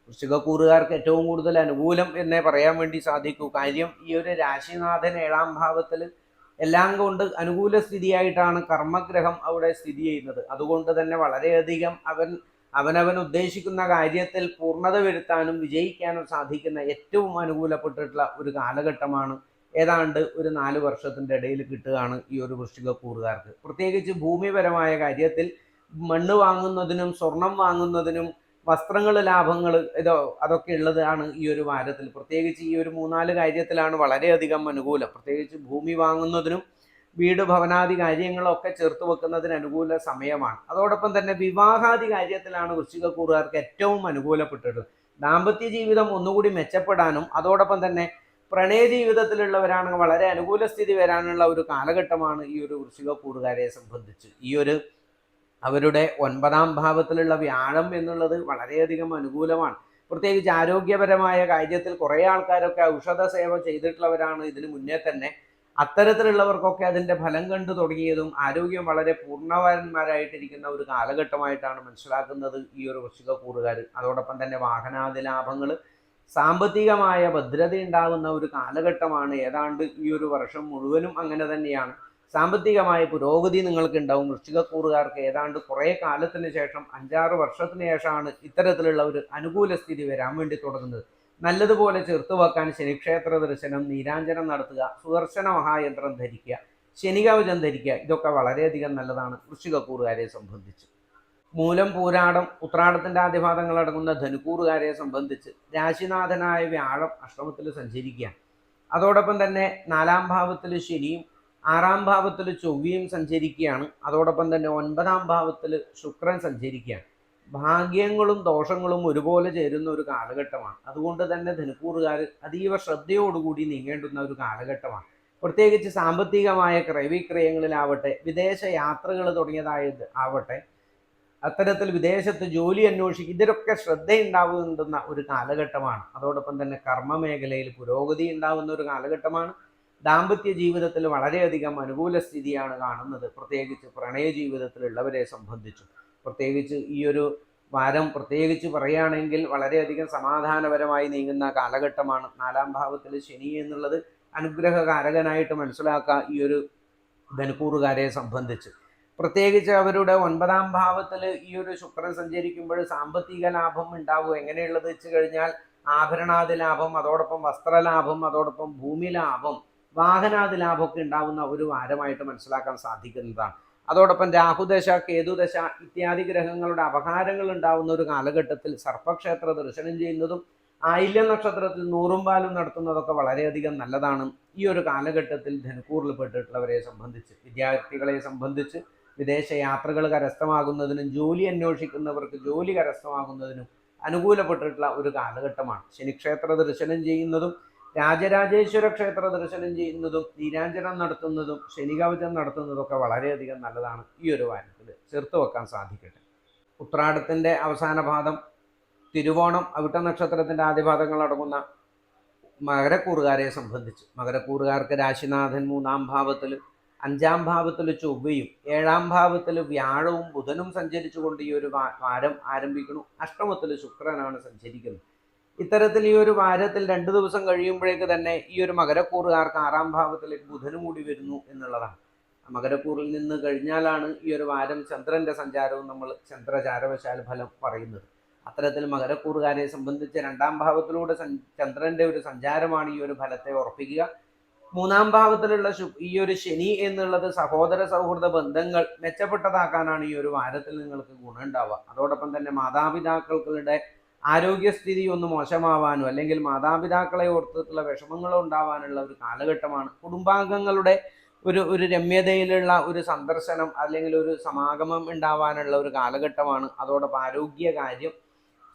വൃശ്ചികക്കൂറുകാർക്ക് ഏറ്റവും കൂടുതൽ അനുകൂലം എന്നേ പറയാൻ വേണ്ടി സാധിക്കൂ. കാര്യം ഈ ഒരു രാശിനാഥൻ 7ാം ഭാവത്തിൽ എല്ലാം കൊണ്ട് അനുകൂല സ്ഥിതിയായിട്ടാണ് കർമ്മഗ്രഹം അവിടെ സ്ഥിതി ചെയ്യുന്നത്. അതുകൊണ്ട് തന്നെ വളരെയധികം അവനവൻ ഉദ്ദേശിക്കുന്ന കാര്യത്തിൽ പൂർണ്ണത വരുത്താനും വിജയിക്കാനും സാധിക്കുന്ന ഏറ്റവും അനുകൂലപ്പെട്ടിട്ടുള്ള ഒരു കാലഘട്ടമാണ്. ഏതാണ്ട് ഒരു 4 വർഷത്തിൻ്റെ ഇടയിൽ കിട്ടുകയാണ് ഈ ഒരു വൃശ്ചികക്കൂറുകാർക്ക്. പ്രത്യേകിച്ച് ഭൂമിപരമായ കാര്യത്തിൽ മണ്ണ് വാങ്ങുന്നതിനും സ്വർണം വാങ്ങുന്നതിനും വസ്ത്രങ്ങൾ ലാഭങ്ങൾ അതൊക്കെ ഉള്ളതാണ് ഈ ഒരു വാരത്തിൽ. പ്രത്യേകിച്ച് ഈ ഒരു 3-4 കാര്യത്തിലാണ് വളരെയധികം അനുകൂലം. പ്രത്യേകിച്ച് ഭൂമി വാങ്ങുന്നതിനും വീട് ഭവനാദി കാര്യങ്ങളൊക്കെ ചേർത്ത് വെക്കുന്നതിന് അനുകൂല സമയമാണ്. അതോടൊപ്പം തന്നെ വിവാഹാദി കാര്യത്തിലാണ് വൃശ്ചികക്കൂറുകാർക്ക് ഏറ്റവും അനുകൂലപ്പെട്ടത്. ദാമ്പത്യ ജീവിതം ഒന്നുകൂടി മെച്ചപ്പെടാനും അതോടൊപ്പം തന്നെ പ്രണയ ജീവിതത്തിലുള്ളവരാണെങ്കിൽ വളരെ അനുകൂല സ്ഥിതി വരാനുള്ള ഒരു കാലഘട്ടമാണ് ഈ ഒരു വൃശ്ചികക്കൂറുകാരെ സംബന്ധിച്ച്. ഈ ഒരു അവരുടെ 9ാം ഭാവത്തിലുള്ള വ്യാഴം എന്നുള്ളത് വളരെയധികം അനുകൂലമാണ്. പ്രത്യേകിച്ച് ആരോഗ്യപരമായ കാര്യത്തിൽ കുറേ ആൾക്കാരൊക്കെ ഔഷധ സേവ ചെയ്തിട്ടുള്ളവരാണ് ഇതിനു മുന്നേ തന്നെ. അത്തരത്തിലുള്ളവർക്കൊക്കെ അതിൻ്റെ ഫലം കണ്ടു തുടങ്ങിയതും ആരോഗ്യം വളരെ പൂർണ്ണവാന്മാരായിട്ടിരിക്കുന്ന ഒരു കാലഘട്ടമായിട്ടാണ് മനസ്സിലാക്കുന്നത് ഈ ഒരു വൃശ്ചികക്കൂറുകാർ. അതോടൊപ്പം തന്നെ വാഹനാദി ലാഭങ്ങൾ, സാമ്പത്തികമായ ഭദ്രത ഉണ്ടാകുന്ന ഒരു കാലഘട്ടമാണ്. ഏതാണ്ട് ഈ ഒരു വർഷം മുഴുവനും അങ്ങനെ തന്നെയാണ്. സാമ്പത്തികമായ പുരോഗതി നിങ്ങൾക്ക് ഉണ്ടാവും. വൃശ്ചികക്കൂറുകാർക്ക് ഏതാണ്ട് കുറേ കാലത്തിന് ശേഷം 5-6 വർഷത്തിന് ശേഷമാണ് ഇത്തരത്തിലുള്ള ഒരു അനുകൂല സ്ഥിതി വരാൻ വേണ്ടി തുടങ്ങുന്നത്. നല്ലതുപോലെ ചേർത്ത് വെക്കാൻ ശനിക്ഷേത്ര ദർശനം, നീരാഞ്ജനം നടത്തുക, സുദർശന മഹായന്ത്രം ധരിക്കുക, ശനികവചം ധരിക്കുക, ഇതൊക്കെ വളരെയധികം നല്ലതാണ് വൃശ്ചികക്കൂറുകാരെ സംബന്ധിച്ച്. മൂലം, പൂരാടം, ഉത്രാടത്തിൻ്റെ ആദ്യപാദങ്ങൾ അടങ്ങുന്ന ധനുക്കൂറുകാരെ സംബന്ധിച്ച് രാശിനാഥനായ വ്യാഴം അഷ്ടമത്തിൽ സഞ്ചരിക്കുകയാണ്. അതോടൊപ്പം തന്നെ 4ാം ഭാവത്തിൽ ശനിയും 6ാം ഭാവത്തിൽ ചൊവ്വയും സഞ്ചരിക്കുകയാണ്. അതോടൊപ്പം തന്നെ 9ാം ഭാവത്തിൽ ശുക്രൻ സഞ്ചരിക്കുകയാണ്. ഭാഗ്യങ്ങളും ദോഷങ്ങളും ഒരുപോലെ ചേരുന്ന ഒരു കാലഘട്ടമാണ്. അതുകൊണ്ട് തന്നെ ധനുക്കൂറുകാർ അതീവ ശ്രദ്ധയോടുകൂടി നീങ്ങേണ്ടുന്ന ഒരു കാലഘട്ടമാണ്. പ്രത്യേകിച്ച് സാമ്പത്തികമായ ക്രയവിക്രയങ്ങളിലാവട്ടെ, വിദേശ യാത്രകൾ തുടങ്ങിയതായത് ആവട്ടെ, അത്തരത്തിൽ വിദേശത്ത് ജോലി അന്വേഷിക്കും, ഇതിലൊക്കെ ശ്രദ്ധയുണ്ടാവുന്ന ഒരു കാലഘട്ടമാണ്. അതോടൊപ്പം തന്നെ കർമ്മ മേഖലയിൽ പുരോഗതി ഉണ്ടാകുന്ന ഒരു കാലഘട്ടമാണ്. ദാമ്പത്യ ജീവിതത്തിൽ വളരെയധികം അനുകൂല സ്ഥിതിയാണ് കാണുന്നത്. പ്രത്യേകിച്ച് പ്രണയ ജീവിതത്തിലുള്ളവരെ സംബന്ധിച്ചു പ്രത്യേകിച്ച് ഈ ഒരു വാരം പ്രത്യേകിച്ച് പറയുകയാണെങ്കിൽ വളരെയധികം സമാധാനപരമായി നീങ്ങുന്ന കാലഘട്ടമാണ്. 4-ാം ഭാവത്തിൽ ശനി എന്നുള്ളത് അനുഗ്രഹകാരകനായിട്ട് മനസ്സിലാക്കുക ഈ ഒരു ധനുക്കൂറുകാരെ സംബന്ധിച്ച്. പ്രത്യേകിച്ച് അവരുടെ 9-ാം ഭാവത്തിൽ ഈ ഒരു ശുക്രൻ സഞ്ചരിക്കുമ്പോൾ സാമ്പത്തിക ലാഭം ഉണ്ടാവും. എങ്ങനെയുള്ളത് വെച്ച് കഴിഞ്ഞാൽ ആഭരണാദി ലാഭം, അതോടൊപ്പം വസ്ത്രലാഭം, അതോടൊപ്പം ഭൂമി ലാഭം, വാഹനാദി ലാഭമൊക്കെ ഉണ്ടാവുന്ന ഒരു വാരമായിട്ട് മനസ്സിലാക്കാൻ സാധിക്കുന്നതാണ്. അതോടൊപ്പം രാഹുദശ, കേതുദശ ഇത്യാദി ഗ്രഹങ്ങളുടെ അപകാരങ്ങൾ ഉണ്ടാവുന്ന ഒരു കാലഘട്ടത്തിൽ സർപ്പക്ഷേത്ര ദർശനം ചെയ്യുന്നതും ആയില്യം നക്ഷത്രത്തിൽ നൂറും പാലും നടത്തുന്നതൊക്കെ വളരെയധികം നല്ലതാണ്. ഈ ഒരു കാലഘട്ടത്തിൽ ധനുക്കൂറിൽ പെട്ടിട്ടുള്ളവരെ സംബന്ധിച്ച്, വിദ്യാർത്ഥികളെ സംബന്ധിച്ച് വിദേശ യാത്രകൾ കരസ്ഥമാകുന്നതിനും ജോലി അന്വേഷിക്കുന്നവർക്ക് ജോലി കരസ്ഥമാകുന്നതിനും അനുകൂലപ്പെട്ടിട്ടുള്ള ഒരു കാലഘട്ടമാണ്. ശനിക്ഷേത്ര ദർശനം ചെയ്യുന്നതും രാജരാജേശ്വര ക്ഷേത്ര ദർശനം ചെയ്യുന്നതും നീരാഞ്ജനം നടത്തുന്നതും ശനികവചം നടത്തുന്നതൊക്കെ വളരെയധികം നല്ലതാണ്. ഈ ഒരു വാരത്തിൽ ചേർത്ത് വെക്കാൻ സാധിക്കട്ടെ. ഉത്രാടത്തിൻ്റെ അവസാന പാദം, തിരുവോണം, അവിട്ട നക്ഷത്രത്തിൻ്റെ ആദ്യപാദങ്ങൾ അടങ്ങുന്ന മകരക്കൂറുകാരെ സംബന്ധിച്ച്, മകരക്കൂറുകാർക്ക് രാശിനാഥൻ 3-ാം ഭാവത്തിൽ, 5-ാം ഭാവത്തിൽ ചൊവ്വയും 7-ാം ഭാവത്തിൽ വ്യാഴവും ബുധനും സഞ്ചരിച്ചുകൊണ്ട് ഈ ഒരു വാരം ആരംഭിക്കുന്നു. അഷ്ടമത്തിൽ ശുക്രനാണ് സഞ്ചരിക്കുന്നത്. ഇത്തരത്തിൽ ഈ ഒരു വാരത്തിൽ 2 ദിവസം കഴിയുമ്പോഴേക്ക് തന്നെ ഈ ഒരു മകരക്കൂറുകാർക്ക് 6-ാം ഭാവത്തിലേക്ക് ബുധനും കൂടി വരുന്നു എന്നുള്ളതാണ്. മകരക്കൂറിൽ നിന്ന് കഴിഞ്ഞാലാണ് ഈ ഒരു വാരം ചന്ദ്രന്റെ സഞ്ചാരവും നമ്മൾ ചന്ദ്രചാരവശാൽ ഫലം പറയുന്നത്. അത്തരത്തിൽ മകരക്കൂറുകാരെ സംബന്ധിച്ച് 2-ാം ഭാവത്തിലൂടെ ചന്ദ്രന്റെ ഒരു സഞ്ചാരമാണ് ഈ ഒരു ഫലത്തെ ഉറപ്പിക്കുക. 3-ാം ഭാവത്തിലുള്ള ഈ ഒരു ശനി എന്നുള്ളത് സഹോദര സൗഹൃദ ബന്ധങ്ങൾ മെച്ചപ്പെട്ടതാക്കാനാണ് ഈ ഒരു വാരത്തിൽ നിങ്ങൾക്ക് ഗുണം ഉണ്ടാവുക. അതോടൊപ്പം തന്നെ മാതാപിതാക്കളുടെ ആരോഗ്യസ്ഥിതി ഒന്ന് മോശമാവാനോ അല്ലെങ്കിൽ മാതാപിതാക്കളെ ഓർത്തിട്ടുള്ള വിഷമങ്ങളോ ഉണ്ടാവാനുള്ള ഒരു കാലഘട്ടമാണ്. കുടുംബാംഗങ്ങളുടെ ഒരു രമ്യതയിലുള്ള ഒരു സന്ദർശനം അല്ലെങ്കിൽ ഒരു സമാഗമം ഉണ്ടാവാനുള്ള ഒരു കാലഘട്ടമാണ്. അതോടൊപ്പം ആരോഗ്യകാര്യം,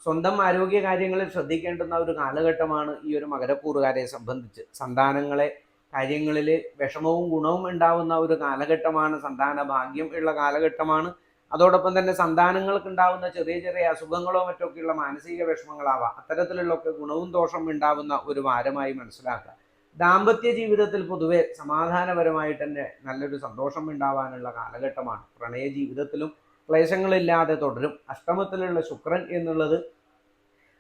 സ്വന്തം ആരോഗ്യ കാര്യങ്ങളിൽ ശ്രദ്ധിക്കേണ്ടുന്ന ഒരു കാലഘട്ടമാണ് ഈ ഒരു മകരക്കൂറുകാരെ സംബന്ധിച്ച്. സന്താനങ്ങളെ കാര്യങ്ങളിൽ വിഷമവും ഗുണവും ഉണ്ടാവുന്ന ഒരു കാലഘട്ടമാണ്. സന്താന ഭാഗ്യം ഉള്ള കാലഘട്ടമാണ്. അതോടൊപ്പം തന്നെ സന്താനങ്ങൾക്ക് ഉണ്ടാവുന്ന ചെറിയ ചെറിയ അസുഖങ്ങളോ മറ്റൊക്കെയുള്ള മാനസിക വിഷമങ്ങളാവാം. അത്തരത്തിലുള്ളൊക്കെ ഗുണവും ദോഷവും ഉണ്ടാവുന്ന ഒരു വാരമായി മനസ്സിലാക്കുക. ദാമ്പത്യ ജീവിതത്തിൽ പൊതുവെ സമാധാനപരമായിട്ട് തന്നെ നല്ലൊരു സന്തോഷം ഉണ്ടാവാനുള്ള കാലഘട്ടമാണ്. പ്രണയ ജീവിതത്തിലും ക്ലേശങ്ങളില്ലാതെ തുടരും. അഷ്ടമത്തിലുള്ള ശുക്രൻ എന്നുള്ളത്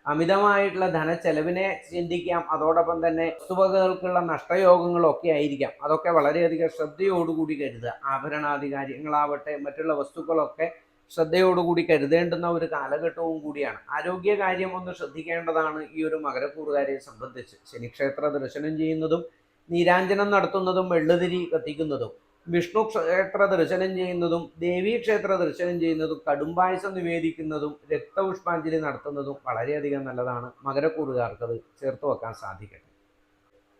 അമിതമായിട്ടുള്ള ധനച്ചെലവിനെ ചിന്തിക്കാം. അതോടൊപ്പം തന്നെ വസ്തുവകകൾക്കുള്ള നഷ്ടയോഗങ്ങളൊക്കെ ആയിരിക്കാം. അതൊക്കെ വളരെയധികം ശ്രദ്ധയോടുകൂടി കരുതുക. ആഭരണാദി കാര്യങ്ങളാവട്ടെ മറ്റുള്ള വസ്തുക്കളൊക്കെ ശ്രദ്ധയോടുകൂടി കരുതേണ്ടുന്ന ഒരു കാലഘട്ടവും കൂടിയാണ്. ആരോഗ്യകാര്യം ഒന്ന് ശ്രദ്ധിക്കേണ്ടതാണ് ഈ ഒരു മകരക്കൂറുകാരെ സംബന്ധിച്ച്. ശനിക്ഷേത്ര ദർശനം ചെയ്യുന്നതും നീരാഞ്ജനം നടത്തുന്നതും വെള്ളുതിരി കത്തിക്കുന്നതും വിഷ്ണു ക്ഷേത്ര ദർശനം ചെയ്യുന്നതും ദേവീക്ഷേത്ര ദർശനം ചെയ്യുന്നതും കടുംപായസം നിവേദിക്കുന്നതും രക്തപുഷ്പാഞ്ജലി നടത്തുന്നതും വളരെയധികം നല്ലതാണ്. മകരക്കൂറുകാർക്കത് ചേർത്ത് വെക്കാൻ സാധിക്കട്ടെ.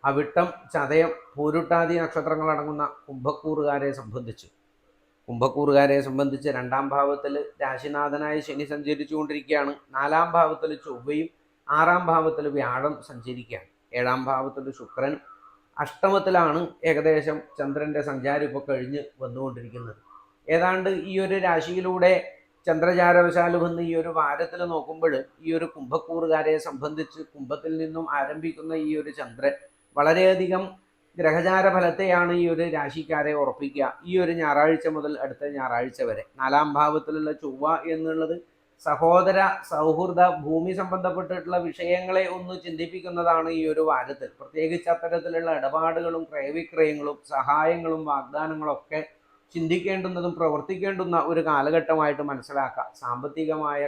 അവിട്ടം, ചതയം, പൂരുട്ടാതി നക്ഷത്രങ്ങൾ അടങ്ങുന്ന കുംഭക്കൂറുകാരെ സംബന്ധിച്ച്, കുംഭക്കൂറുകാരെ സംബന്ധിച്ച് 2-ാം ഭാവത്തിൽ രാശിനാഥനായ ശനി സഞ്ചരിച്ചുകൊണ്ടിരിക്കുകയാണ്. 4-ാം ഭാവത്തിൽ ചൊവ്വയും 6-ാം ഭാവത്തിൽ വ്യാഴം സഞ്ചരിക്കുകയാണ്. 7-ാം ഭാവത്തിൽ ശുക്രൻ, അഷ്ടമത്തിലാണ് ഏകദേശം ചന്ദ്രന്റെ സഞ്ചാരം ഇപ്പോൾ കഴിഞ്ഞ് വന്നുകൊണ്ടിരിക്കുന്നത്. ഏതാണ്ട് ഈ ഒരു രാശിയിലൂടെ ചന്ദ്രചാരവശാൽ വന്ന് ഈ ഒരു വാരത്തിൽ നോക്കുമ്പോൾ ഈ ഒരു കുംഭക്കൂറുകാരെ സംബന്ധിച്ച് കുംഭത്തിൽ നിന്നും ആരംഭിക്കുന്ന ഈ ഒരു ചന്ദ്രൻ വളരെയധികം ഗ്രഹചാര ഫലത്തെയാണ് ഈ ഒരു രാശിക്കാരെ ഉറപ്പിക്കുക. ഈ ഒരു ഞായറാഴ്ച മുതൽ അടുത്ത ഞായറാഴ്ച വരെ. 4-ാം ഭാവത്തിലുള്ള ചൊവ്വ എന്നുള്ളത് സഹോദര സൗഹൃദ ഭൂമി സംബന്ധപ്പെട്ടിട്ടുള്ള വിഷയങ്ങളെ ഒന്ന് ചിന്തിപ്പിക്കുന്നതാണ് ഈ ഒരു വാരത്തിൽ. പ്രത്യേകിച്ച് അത്തരത്തിലുള്ള ഇടപാടുകളും ക്രയവിക്രയങ്ങളും സഹായങ്ങളും വാഗ്ദാനങ്ങളും ഒക്കെ ചിന്തിക്കേണ്ടുന്നതും പ്രവർത്തിക്കേണ്ടുന്ന ഒരു കാലഘട്ടമായിട്ട് മനസ്സിലാക്കാം. സാമ്പത്തികമായ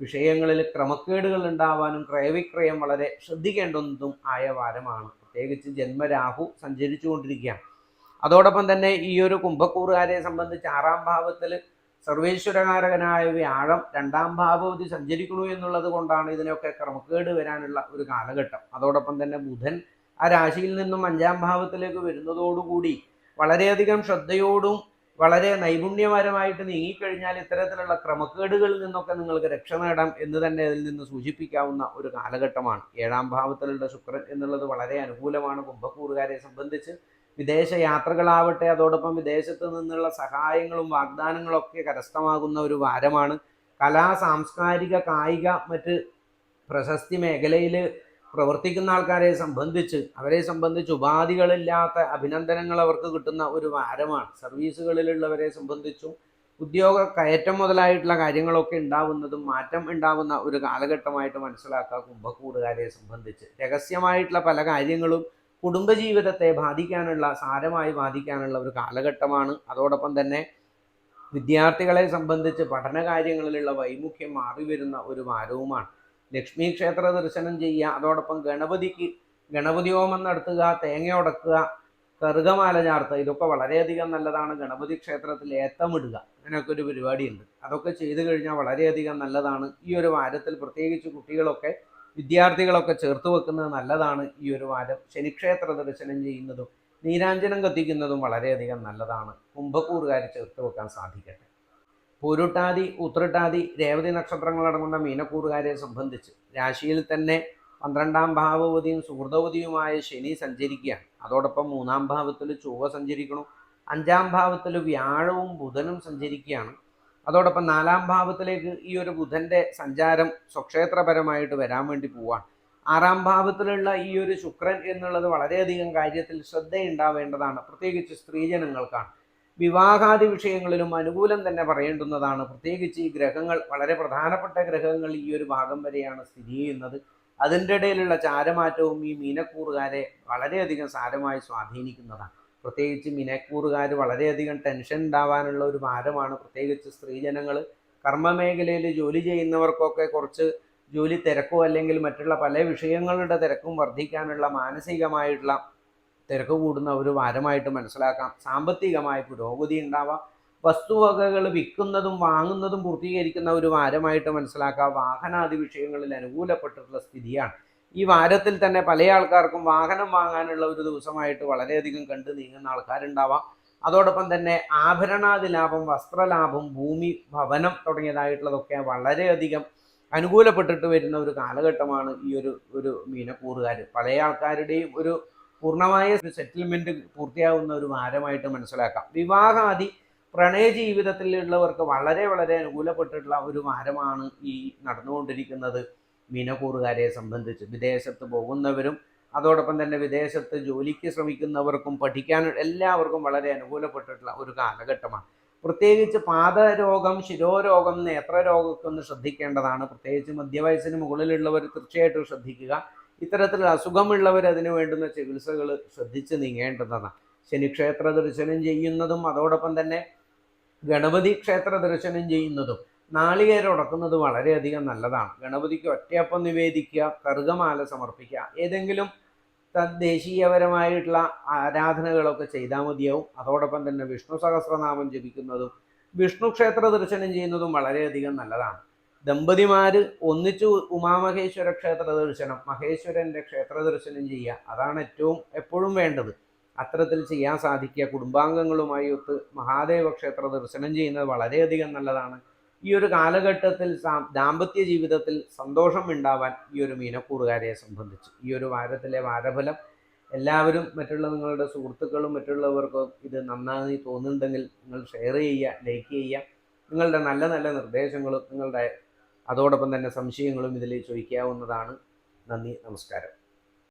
വിഷയങ്ങളിൽ ക്രമക്കേടുകൾ ഉണ്ടാവാനും ക്രയവിക്രയം വളരെ ശ്രദ്ധിക്കേണ്ടുന്നതും ആയ വാരമാണ്. പ്രത്യേകിച്ച് ജന്മരാഹു സഞ്ചരിച്ചുകൊണ്ടിരിക്കുകയാണ്. അതോടൊപ്പം തന്നെ ഈ ഒരു കുംഭക്കൂറുകാരെ സംബന്ധിച്ച് 6-ാം ഭാവത്തിൽ സർവേശ്വരകാരകനായ വ്യാഴം 2-ാം ഭാവവതി സഞ്ചരിക്കണു എന്നുള്ളത് കൊണ്ടാണ് ഇതിനൊക്കെ ക്രമക്കേട് വരാനുള്ള ഒരു കാലഘട്ടം. അതോടൊപ്പം തന്നെ ബുധൻ ആ രാശിയിൽ നിന്നും 5-ാം ഭാവത്തിലേക്ക് വരുന്നതോടുകൂടി വളരെയധികം ശ്രദ്ധയോടും വളരെ നൈപുണ്യപരമായിട്ട് നീങ്ങിക്കഴിഞ്ഞാൽ ഇത്തരത്തിലുള്ള ക്രമക്കേടുകളിൽ നിന്നൊക്കെ നിങ്ങൾക്ക് രക്ഷ നേടാം എന്ന് തന്നെ അതിൽ നിന്ന് സൂചിപ്പിക്കാവുന്ന ഒരു കാലഘട്ടമാണ്. 7-ാം ഭാവത്തിലുള്ള ശുക്രൻ എന്നുള്ളത് വളരെ അനുകൂലമാണ് കുംഭക്കൂറുകാരെ സംബന്ധിച്ച്. വിദേശ യാത്രകളാവട്ടെ അതോടൊപ്പം വിദേശത്ത് നിന്നുള്ള സഹായങ്ങളും വാഗ്ദാനങ്ങളും ഒക്കെ കരസ്ഥമാകുന്ന ഒരു വാരമാണ്. കലാ സാംസ്കാരിക കായിക മറ്റ് പ്രശസ്തി മേഖലയിൽ പ്രവർത്തിക്കുന്ന ആൾക്കാരെ സംബന്ധിച്ച് അവരെ സംബന്ധിച്ച് ഉപാധികളില്ലാത്ത അഭിനന്ദനങ്ങൾ അവർക്ക് കിട്ടുന്ന ഒരു വാരമാണ്. സർവീസുകളിലുള്ളവരെ സംബന്ധിച്ചും ഉദ്യോഗ കയറ്റം മുതലായിട്ടുള്ള കാര്യങ്ങളൊക്കെ ഉണ്ടാവുന്നതും മാറ്റം ഉണ്ടാവുന്ന ഒരു കാലഘട്ടമായിട്ട് മനസ്സിലാക്കുക. കുംഭക്കൂറുകാരെ സംബന്ധിച്ച് രഹസ്യമായിട്ടുള്ള പല കാര്യങ്ങളും കുടുംബജീവിതത്തെ സാരമായി ബാധിക്കാനുള്ള ഒരു കാലഘട്ടമാണ്. അതോടൊപ്പം തന്നെ വിദ്യാർത്ഥികളെ സംബന്ധിച്ച് പഠന കാര്യങ്ങളിലുള്ള വൈമുഖ്യം മാറി വരുന്ന ഒരു വാരവുമാണ്. ലക്ഷ്മി ക്ഷേത്ര ദർശനം ചെയ്യുക, അതോടൊപ്പം ഗണപതി ഹോമം നടത്തുക, തേങ്ങ ഉടക്കുക, കറുകമാല ചാർത്തുക, ഇതൊക്കെ വളരെയധികം നല്ലതാണ്. ഗണപതി ക്ഷേത്രത്തിൽ ഏത്തമിടുക, അങ്ങനെയൊക്കെ ഒരു പരിപാടിയുണ്ട്. അതൊക്കെ ചെയ്തു കഴിഞ്ഞാൽ വളരെയധികം നല്ലതാണ്. ഈ ഒരു വാരത്തിൽ പ്രത്യേകിച്ച് കുട്ടികളൊക്കെ വിദ്യാർത്ഥികളൊക്കെ ചേർത്ത് വെക്കുന്നത് നല്ലതാണ്. ഈ ഒരു വാരം ശനിക്ഷേത്ര ദർശനം ചെയ്യുന്നതും നീരാഞ്ജനം കത്തിക്കുന്നതും വളരെയധികം നല്ലതാണ്. കുംഭക്കൂറുകാർ ചേർത്ത് വെക്കാൻ സാധിക്കട്ടെ. പൂരുട്ടാതി, ഉത്രട്ടാതി, രേവതി നക്ഷത്രങ്ങളടങ്ങുന്ന മീനക്കൂറുകാരെ സംബന്ധിച്ച് രാശിയിൽ തന്നെ 12ാം ഭാവവതിയും സുഹൃതവതിയുമായ ശനി സഞ്ചരിക്കുകയാണ്. അതോടൊപ്പം 3ാം ഭാവത്തിൽ ചൊവ്വ സഞ്ചരിക്കണം. 5ാം ഭാവത്തിൽ വ്യാഴവും ബുധനും സഞ്ചരിക്കുകയാണ്. അതോടൊപ്പം 4ാം ഭാവത്തിലേക്ക് ഈ ഒരു ബുധൻ്റെ സഞ്ചാരം സ്വക്ഷേത്രപരമായിട്ട് വരാൻ വേണ്ടി പോവാണ്. 6ാം ഭാവത്തിലുള്ള ഈ ഒരു ശുക്രൻ എന്നുള്ളത് വളരെയധികം കാര്യത്തിൽ ശ്രദ്ധയുണ്ടാവേണ്ടതാണ്. പ്രത്യേകിച്ച് സ്ത്രീജനങ്ങൾക്കാണ്. വിവാഹാദി വിഷയങ്ങളിലും അനുകൂലം തന്നെ പറയേണ്ടുന്നതാണ്. പ്രത്യേകിച്ച് ഈ ഗ്രഹങ്ങൾ, വളരെ പ്രധാനപ്പെട്ട ഗ്രഹങ്ങൾ ഈ ഒരു ഭാഗം വരെയാണ് സ്ഥിതി ചെയ്യുന്നത്. അതിൻ്റെ ഇടയിലുള്ള ചാരമാറ്റവും ഈ മീനക്കൂറുകാരെ വളരെയധികം സാരമായി സ്വാധീനിക്കുന്നതാണ്. പ്രത്യേകിച്ച് മീനക്കൂറുകാർ വളരെയധികം ടെൻഷൻ ഉണ്ടാവാനുള്ള ഒരു ഭാരമാണ്. പ്രത്യേകിച്ച് സ്ത്രീജനങ്ങൾ, കർമ്മമേഖലയിൽ ജോലി ചെയ്യുന്നവർക്കൊക്കെ കുറച്ച് ജോലി തിരക്കോ അല്ലെങ്കിൽ മറ്റുള്ള പല വിഷയങ്ങളുടെ തിരക്കും വർദ്ധിക്കാനുള്ള മാനസികമായിട്ടുള്ള തിരക്ക് കൂടുന്ന ഒരു വാരമായിട്ട് മനസ്സിലാക്കാം. സാമ്പത്തികമായ പുരോഗതി ഉണ്ടാവാം. വസ്തുവകകൾ വിൽക്കുന്നതും വാങ്ങുന്നതും പൂർത്തീകരിക്കുന്ന ഒരു വാരമായിട്ട് മനസ്സിലാക്കാം. വാഹനാദി വിഷയങ്ങളിൽ അനുകൂലപ്പെട്ടിട്ടുള്ള സ്ഥിതിയാണ്. ഈ വാരത്തിൽ തന്നെ പല ആൾക്കാർക്കും വാഹനം വാങ്ങാനുള്ള ഒരു ദിവസമായിട്ട് വളരെയധികം കണ്ടു നീങ്ങുന്ന ആൾക്കാരുണ്ടാവാം. അതോടൊപ്പം തന്നെ ആഭരണാദി ലാഭം, വസ്ത്രലാഭം, ഭൂമി, ഭവനം തുടങ്ങിയതായിട്ടുള്ളതൊക്കെ വളരെയധികം അനുകൂലപ്പെട്ടിട്ട് വരുന്ന ഒരു കാലഘട്ടമാണ് ഈ ഒരു മീനക്കൂറുകാർ. പല ആൾക്കാരുടെയും ഒരു പൂർണ്ണമായ ഒരു സെറ്റിൽമെൻറ്റ് പൂർത്തിയാവുന്ന ഒരു വാരമായിട്ട് മനസ്സിലാക്കാം. വിവാഹാദി പ്രണയ ജീവിതത്തിലുള്ളവർക്ക് വളരെ വളരെ അനുകൂലപ്പെട്ടിട്ടുള്ള ഒരു വാരമാണ് ഈ നടന്നുകൊണ്ടിരിക്കുന്നത്. മീനക്കൂറുകാരെ സംബന്ധിച്ച് വിദേശത്ത് പോകുന്നവരും അതോടൊപ്പം തന്നെ വിദേശത്ത് ജോലിക്ക് ശ്രമിക്കുന്നവർക്കും പഠിക്കാൻ എല്ലാവർക്കും വളരെ അനുകൂലപ്പെട്ടിട്ടുള്ള ഒരു കാലഘട്ടമാണ്. പ്രത്യേകിച്ച് പാദരോഗം, ശിരോരോഗം, നേത്രരോഗമൊക്കെ ഒന്ന് ശ്രദ്ധിക്കേണ്ടതാണ്. പ്രത്യേകിച്ച് മധ്യവയസ്സിന് മുകളിലുള്ളവർ തീർച്ചയായിട്ടും ശ്രദ്ധിക്കുക. ഇത്തരത്തിലുള്ള അസുഖമുള്ളവർ അതിന് വേണ്ടുന്ന ചികിത്സകൾ ശ്രദ്ധിച്ച് നീങ്ങേണ്ടതാണ്. ശനിക്ഷേത്ര ദർശനം ചെയ്യുന്നതും അതോടൊപ്പം തന്നെ ഗണപതി ക്ഷേത്ര ദർശനം ചെയ്യുന്നതും നാളികേരം ഉടക്കുന്നത് വളരെയധികം നല്ലതാണ്. ഗണപതിക്ക് ഒറ്റയപ്പം നിവേദിക്കുക, കറുകമാല സമർപ്പിക്കുക, ഏതെങ്കിലും തദ്ദേശീയപരമായിട്ടുള്ള ആരാധനകളൊക്കെ ചെയ്താൽ മതിയാവും. അതോടൊപ്പം തന്നെ വിഷ്ണു സഹസ്രനാമം ജപിക്കുന്നതും വിഷ്ണു ക്ഷേത്ര ദർശനം ചെയ്യുന്നതും വളരെയധികം നല്ലതാണ്. ദമ്പതിമാർ ഒന്നിച്ചു ഉമാമഹേശ്വര ക്ഷേത്ര ദർശനം, മഹേശ്വരൻ്റെ ക്ഷേത്ര ദർശനം ചെയ്യുക, അതാണ് എപ്പോഴും വേണ്ടത്. അത്തരത്തിൽ ചെയ്യാൻ സാധിക്കുക. കുടുംബാംഗങ്ങളുമായി ഒത്ത് മഹാദേവ ക്ഷേത്ര ദർശനം ചെയ്യുന്നത് വളരെയധികം നല്ലതാണ്. ഈ ഒരു കാലഘട്ടത്തിൽ ദാമ്പത്യ ജീവിതത്തിൽ സന്തോഷം ഉണ്ടാവാൻ ഈ ഒരു മീനക്കൂറുകാരെ സംബന്ധിച്ച് ഈ ഒരു വാരത്തിലെ വാരഫലം എല്ലാവരും നിങ്ങളുടെ സുഹൃത്തുക്കളും മറ്റുള്ളവർക്കും ഇത് നന്നായി തോന്നുന്നുണ്ടെങ്കിൽ നിങ്ങൾ ഷെയർ ചെയ്യുക, ലൈക്ക് ചെയ്യുക. നിങ്ങളുടെ നല്ല നല്ല നിർദ്ദേശങ്ങളും അതോടൊപ്പം തന്നെ സംശയങ്ങളും ഇതിൽ ചോദിക്കാവുന്നതാണ്. നന്ദി, നമസ്കാരം.